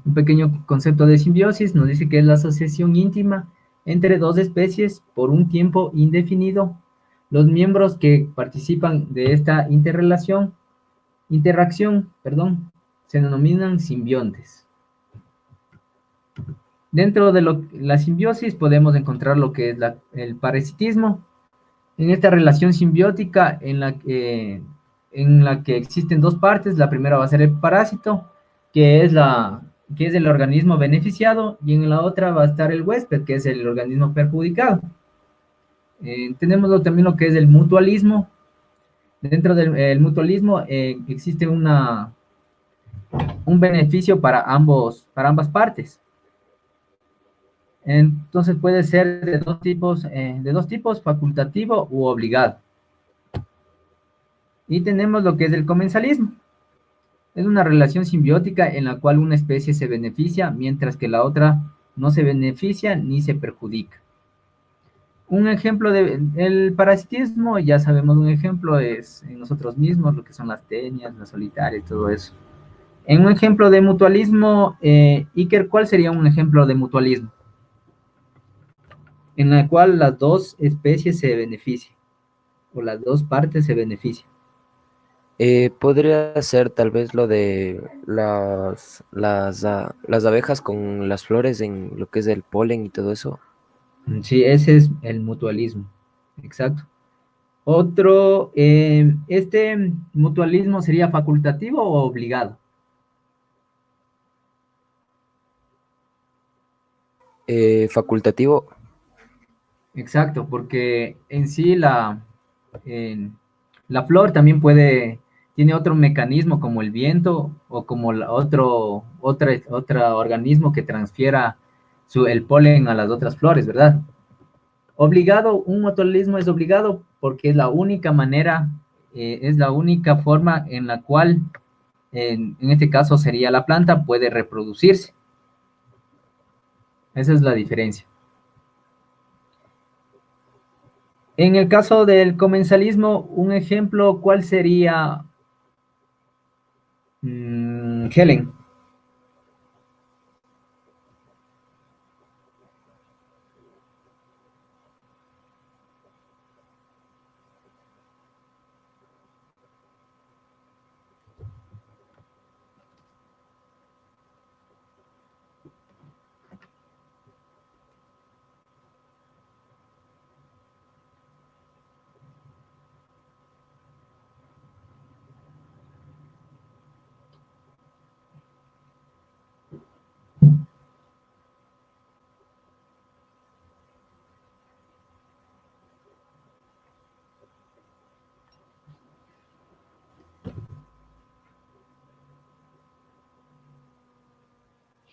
Un pequeño concepto de simbiosis nos dice que es la asociación íntima entre dos especies por un tiempo indefinido. Los miembros que participan de esta interacción, se denominan simbiontes. Dentro de la simbiosis podemos encontrar lo que es el parasitismo. En esta relación simbiótica en la que existen dos partes, la primera va a ser el parásito, que es el organismo beneficiado, y en la otra va a estar el huésped, que es el organismo perjudicado. Tenemos también lo que es el mutualismo. Dentro del mutualismo existe un beneficio para ambas partes. Entonces puede ser de dos tipos, facultativo u obligado. Y tenemos lo que es el comensalismo. Es una relación simbiótica en la cual una especie se beneficia mientras que la otra no se beneficia ni se perjudica. Un ejemplo del parasitismo, ya sabemos, un ejemplo es en nosotros mismos, lo que son las tenias, las solitarias, todo eso. En un ejemplo de mutualismo, Iker, ¿cuál sería un ejemplo de mutualismo? En la cual las dos especies se benefician, o las dos partes se benefician. Podría ser tal vez lo de las abejas con las flores en lo que es el polen y todo eso. Sí, ese es el mutualismo, exacto. Otro, ¿este mutualismo sería facultativo o obligado? Facultativo. Exacto, porque en sí la flor también tiene otro mecanismo como el viento o como otro organismo que transfiera el polen a las otras flores, ¿verdad? Obligado, un mutualismo es obligado porque es la única manera, es la única forma en la cual, en este caso sería la planta, puede reproducirse. Esa es la diferencia. En el caso del comensalismo, un ejemplo, ¿cuál sería? Helen.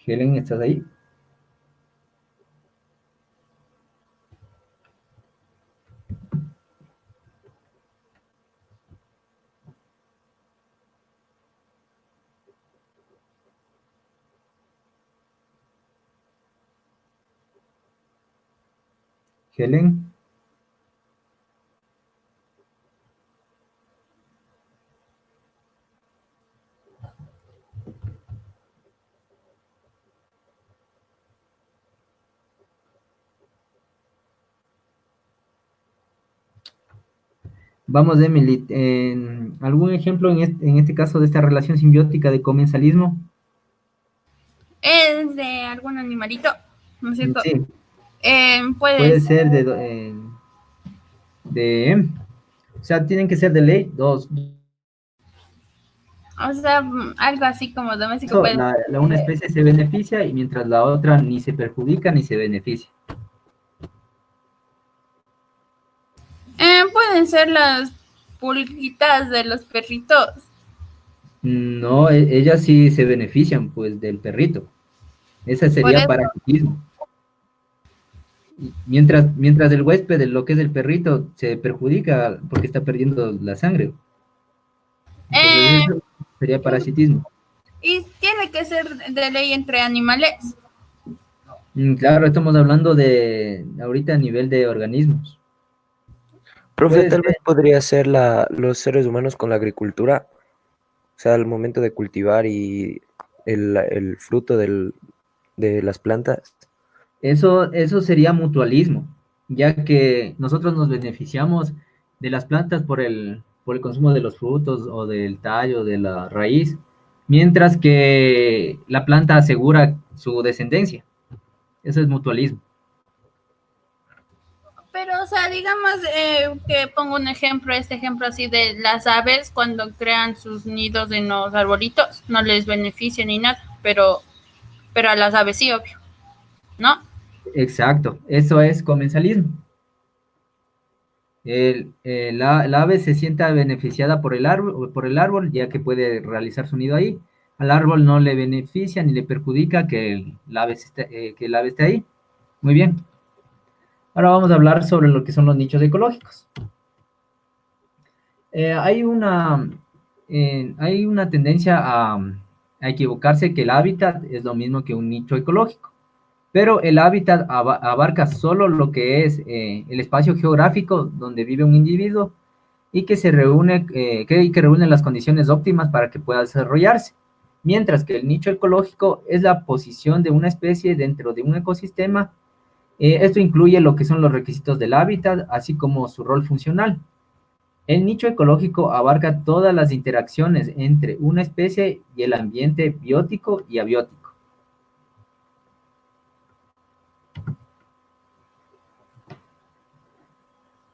Helen, ¿estás ahí? Helen. Vamos, Emily, ¿algún ejemplo en este caso de esta relación simbiótica de comensalismo? Es de algún animalito, ¿no es cierto? Sí. Puede ser o sea, tienen que ser de ley dos O sea, algo así como doméstico puede. Una especie se beneficia y mientras la otra ni se perjudica ni se beneficia. Pueden ser las pulguitas de los perritos. No, ellas sí se benefician pues del perrito. Ese Por sería eso, parasitismo. Mientras el huésped, lo que es el perrito, se perjudica porque está perdiendo la sangre. Entonces eh, eso sería parasitismo. y tiene que ser de ley entre animales. Claro, estamos hablando de ahorita a nivel de organismos. Profe, Puede tal vez ser, podría ser los seres humanos con la agricultura, o sea, al momento de cultivar y el fruto de las plantas. eso sería mutualismo, ya que nosotros nos beneficiamos de las plantas por el consumo de los frutos o del tallo, de la raíz, mientras que la planta asegura su descendencia. Eso es mutualismo. Pero, o sea, digamos que pongo un ejemplo, este ejemplo así de las aves cuando crean sus nidos en los arbolitos, no les beneficia ni nada, pero a las aves sí, obvio, ¿no? Exacto, eso es comensalismo. La ave se sienta beneficiada por el árbol, ya que puede realizar su nido ahí. Al árbol no le beneficia ni le perjudica que el ave esté ahí. Muy bien. Ahora vamos a hablar sobre lo que son los nichos ecológicos. Eh, hay una, hay una tendencia a equivocarse que el hábitat es lo mismo que un nicho ecológico. Pero el hábitat abarca solo lo que es el espacio geográfico donde vive un individuo y que reúne las condiciones óptimas para que pueda desarrollarse. Mientras que el nicho ecológico es la posición de una especie dentro de un ecosistema. Esto incluye lo que son los requisitos del hábitat, así como su rol funcional. El nicho ecológico abarca todas las interacciones entre una especie y el ambiente biótico y abiótico.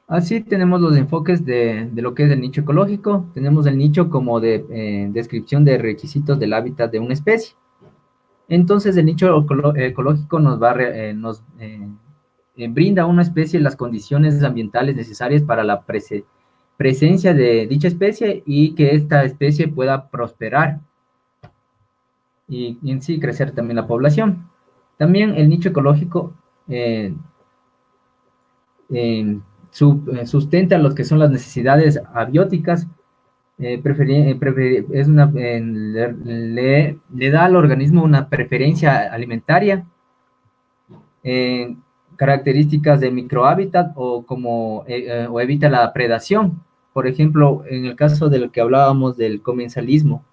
Así tenemos los enfoques de lo que es el nicho ecológico. Tenemos el nicho como de descripción de requisitos del hábitat de una especie. Entonces el nicho ecológico nos brinda a una especie las condiciones ambientales necesarias para la presencia de dicha especie y que esta especie pueda prosperar y en sí crecer también la población. También el nicho ecológico eh, eh, sustenta lo que son las necesidades abióticas, le da al organismo una preferencia alimentaria, eh, características de microhábitat o evita la predación. Por ejemplo, en el caso de lo que hablábamos del comensalismo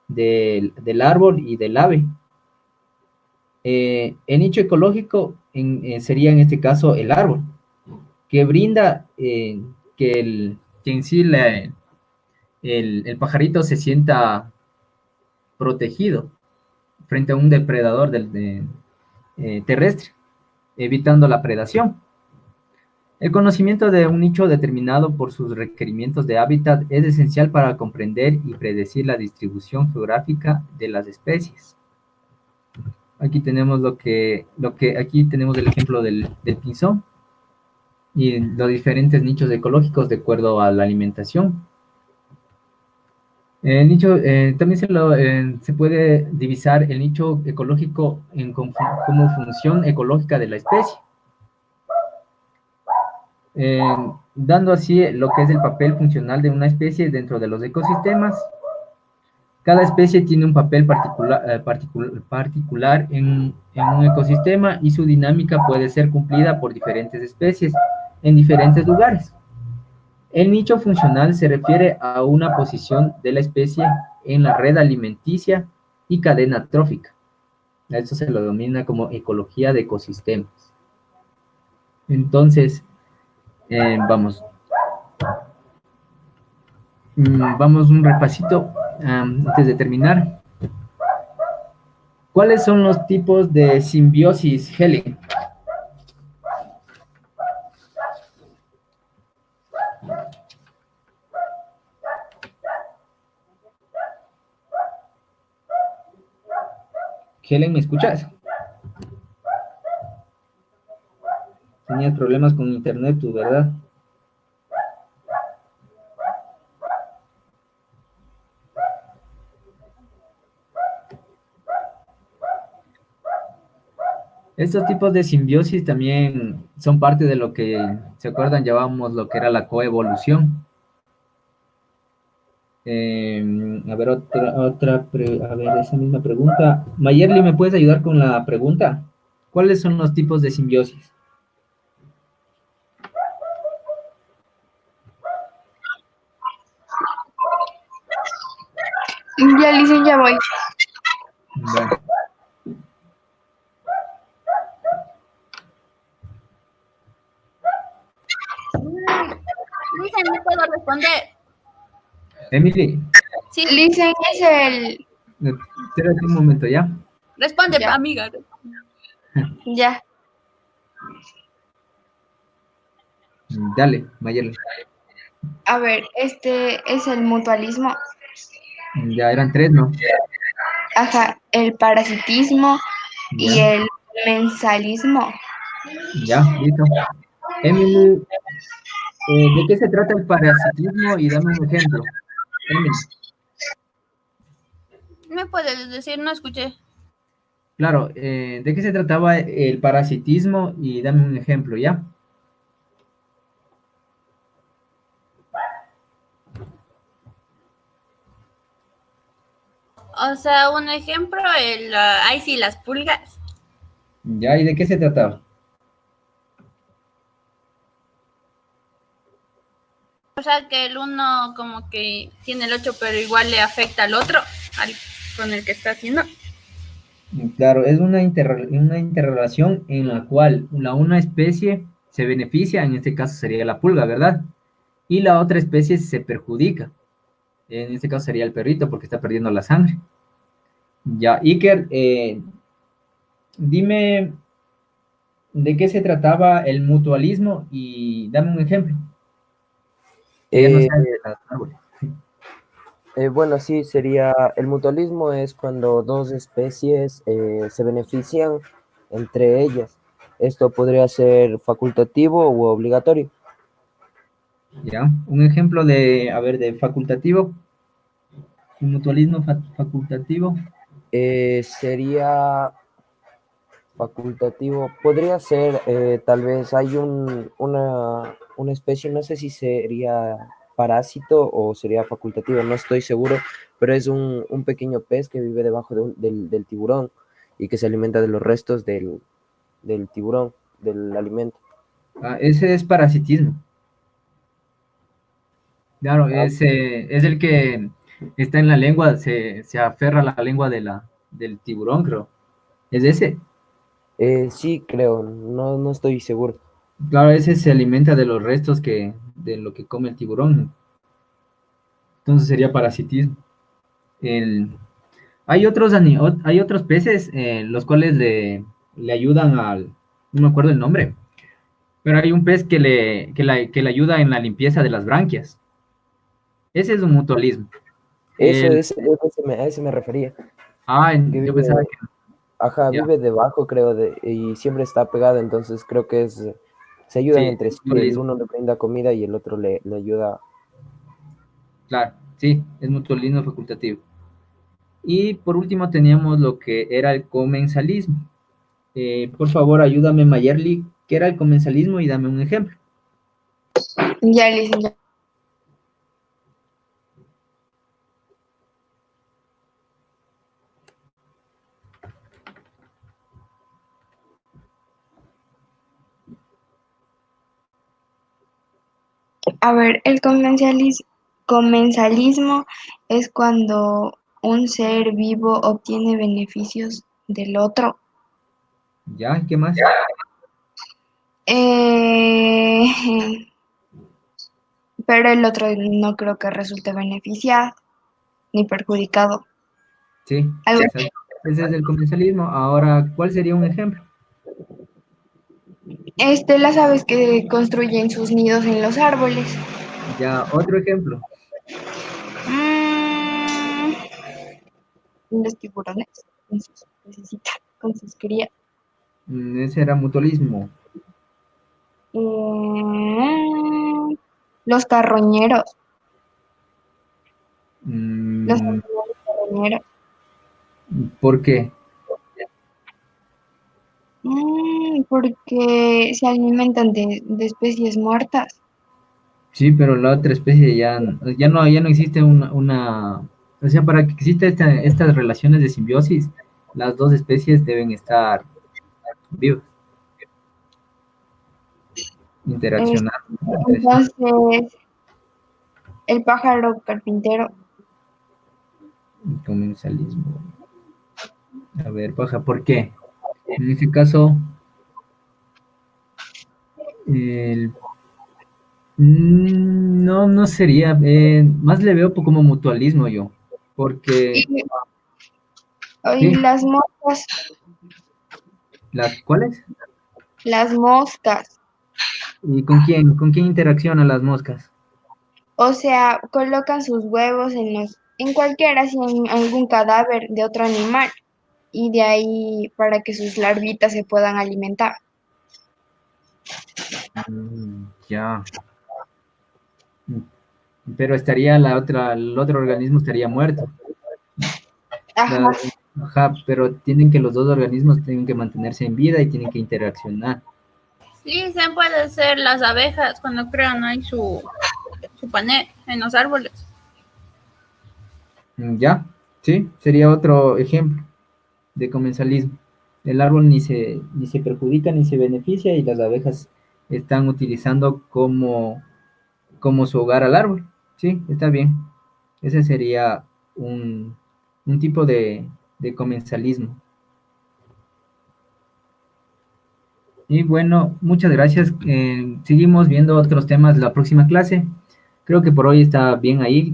del árbol y del ave. El nicho ecológico sería en este caso el árbol, que brinda que en sí el pajarito se sienta protegido frente a un depredador terrestre, evitando la predación. El conocimiento de un nicho determinado por sus requerimientos de hábitat es esencial para comprender y predecir la distribución geográfica de las especies. Aquí tenemos aquí tenemos el ejemplo del pinzón y los diferentes nichos ecológicos de acuerdo a la alimentación. El nicho, también se puede divisar el nicho ecológico como función ecológica de la especie, eh, dando así lo que es el papel funcional de una especie dentro de los ecosistemas. Cada especie tiene un papel particular en un ecosistema y su dinámica puede ser cumplida por diferentes especies en diferentes lugares. El nicho funcional se refiere a una posición de la especie en la red alimenticia y cadena trófica. A esto se lo denomina como ecología de ecosistemas. Entonces, vamos. Vamos un repasito antes de terminar. ¿Cuáles son los tipos de simbiosis, Helen? Helen, ¿me escuchas? Tenías problemas con internet, tú, ¿verdad? Estos tipos de simbiosis también son parte de lo que, ¿se acuerdan? Llamábamos lo que era la coevolución. A ver, a ver, esa misma pregunta. Mayerly, ¿me puedes ayudar con la pregunta? ¿Cuáles son los tipos de simbiosis? Ya, Licen, ya voy. Bueno, Luisa, no puedo responder. Emily, Sí, Licen es el... espérate un momento, ¿ya? responde, Ya. amiga. Ya. Dale, Mayerly. A ver, este es el mutualismo. Ya eran tres, ¿no? Ajá, el parasitismo y Ya, el mensalismo. ya, listo. Emily, ¿de qué se trata el parasitismo? Y dame un ejemplo. Emily, ¿Me puedes decir? No escuché. claro, ¿de qué se trataba el parasitismo? Y dame un ejemplo, ¿ya? O sea, un ejemplo, ahí sí, las pulgas. Ya, ¿y de qué se trataba? O sea, que el uno como que tiene el 8, pero igual le afecta al otro, con el que está haciendo. Claro, es una interrelación en la cual una especie se beneficia, en este caso sería la pulga, ¿verdad? Y la otra especie se perjudica. En este caso sería el perrito porque está perdiendo la sangre. Ya, Iker, dime de qué se trataba el mutualismo y dame un ejemplo. Que ya no Eh, sea de las árboles. bueno, sí, sería el mutualismo es cuando dos especies se benefician entre ellas. Esto podría ser facultativo u obligatorio. Ya, un ejemplo de, a ver, de facultativo, un mutualismo facultativo. Sería facultativo. Podría ser, tal vez hay una especie, no sé si sería parásito o sería facultativo, no estoy seguro, pero es un pequeño pez que vive debajo del tiburón y que se alimenta de los restos del tiburón, del alimento. Ah, ese es parasitismo. Claro, Ah, es el que está en la lengua, se aferra a la lengua del tiburón, creo. Es ese. sí, creo, no estoy seguro. Claro, ese se alimenta de los restos de lo que come el tiburón. Entonces sería parasitismo. El, hay otros peces, los cuales le ayudan no me acuerdo el nombre, pero hay un pez que le ayuda en la limpieza de las branquias. Ese es un mutualismo. Eso El, es, a ese me refería, que yo pensaba vive, que ajá, ya, vive debajo, creo, y siempre está pegado, entonces creo que se ayudan sí, entre sí, el mutualismo. uno le brinda comida y el otro le ayuda. Claro, sí, es mutualismo facultativo. Y por último teníamos lo que era el comensalismo. Por favor, ayúdame, Mayerly, ¿qué era el comensalismo? Y dame un ejemplo. Ya, Licen, ya. A ver, el comensalismo es cuando un ser vivo obtiene beneficios del otro. ¿Ya? ¿Qué más? Eh, pero el otro no creo que resulte beneficiado ni perjudicado. Sí, Algo exacto. Ese es el comensalismo. Ahora, ¿cuál sería un ejemplo? las aves que construyen sus nidos en los árboles. Ya, otro ejemplo. Mm, los tiburones. necesita con sus crías. Ese era mutualismo. Los carroñeros, los Mm, animales carroñeros. ¿Por qué? Porque se alimentan de especies muertas. Sí, pero la otra especie ya no existe o sea, para que exista estas relaciones de simbiosis, las dos especies deben estar vivas, Es- interaccionar entre sí. Entonces, el pájaro carpintero, Comensalismo. A ver, paja, ¿por qué? En este caso, el- no sería, más le veo como mutualismo yo, y, porque, y sí, las moscas, ¿cuáles? las moscas. ¿Y con quién interaccionan las moscas? O sea, colocan sus huevos en cualquiera, así en algún cadáver de otro animal, y de ahí para que sus larvitas se puedan alimentar. Ya. Pero el otro organismo estaría muerto. Ajá. La- ajá, pero los dos organismos tienen que mantenerse en vida y tienen que interaccionar. Sí, se puede ser las abejas cuando crean ahí su panel en los árboles. Ya, sí, sería otro ejemplo de comensalismo. El árbol ni se perjudica ni se beneficia y las abejas están utilizando como su hogar al árbol. Sí, está bien. Ese sería un tipo de comensalismo. Y bueno, muchas gracias. Seguimos viendo otros temas la próxima clase. Creo que por hoy está bien ahí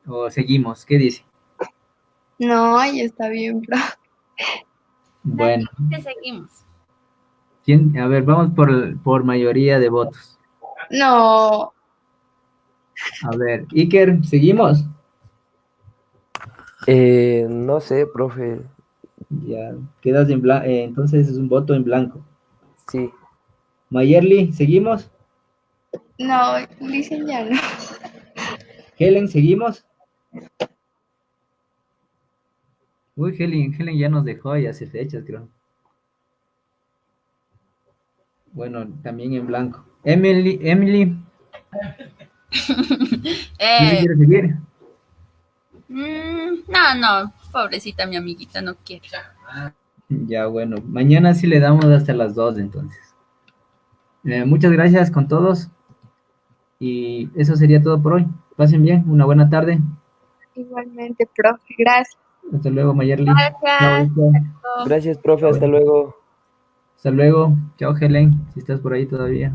o seguimos. ¿Qué dice? No, ya está bien, bro. Bueno, ¿Qué seguimos? a ver, vamos por mayoría de votos. No, A ver, Iker, ¿seguimos? No sé, profe. Ya, quedas en blanco. Entonces es un voto en blanco. Sí. Mayerly, ¿seguimos? no, dicen ya no. Helen, ¿seguimos? Uy, Helen ya nos dejó y hace fechas, creo. Bueno, también en blanco. Emily, ¿tú sí Eh, quieres seguir? no, pobrecita mi amiguita, no quiere. Ya, bueno, mañana sí le damos hasta las 2 entonces. Muchas gracias con todos y eso sería todo por hoy. Pasen bien, una buena tarde. Igualmente, profe, gracias. Hasta luego, Mayerly. Chao, Gracias. Iker. Gracias, profe. Chao. Hasta luego. Hasta luego. Chao, Helen, si estás por ahí todavía.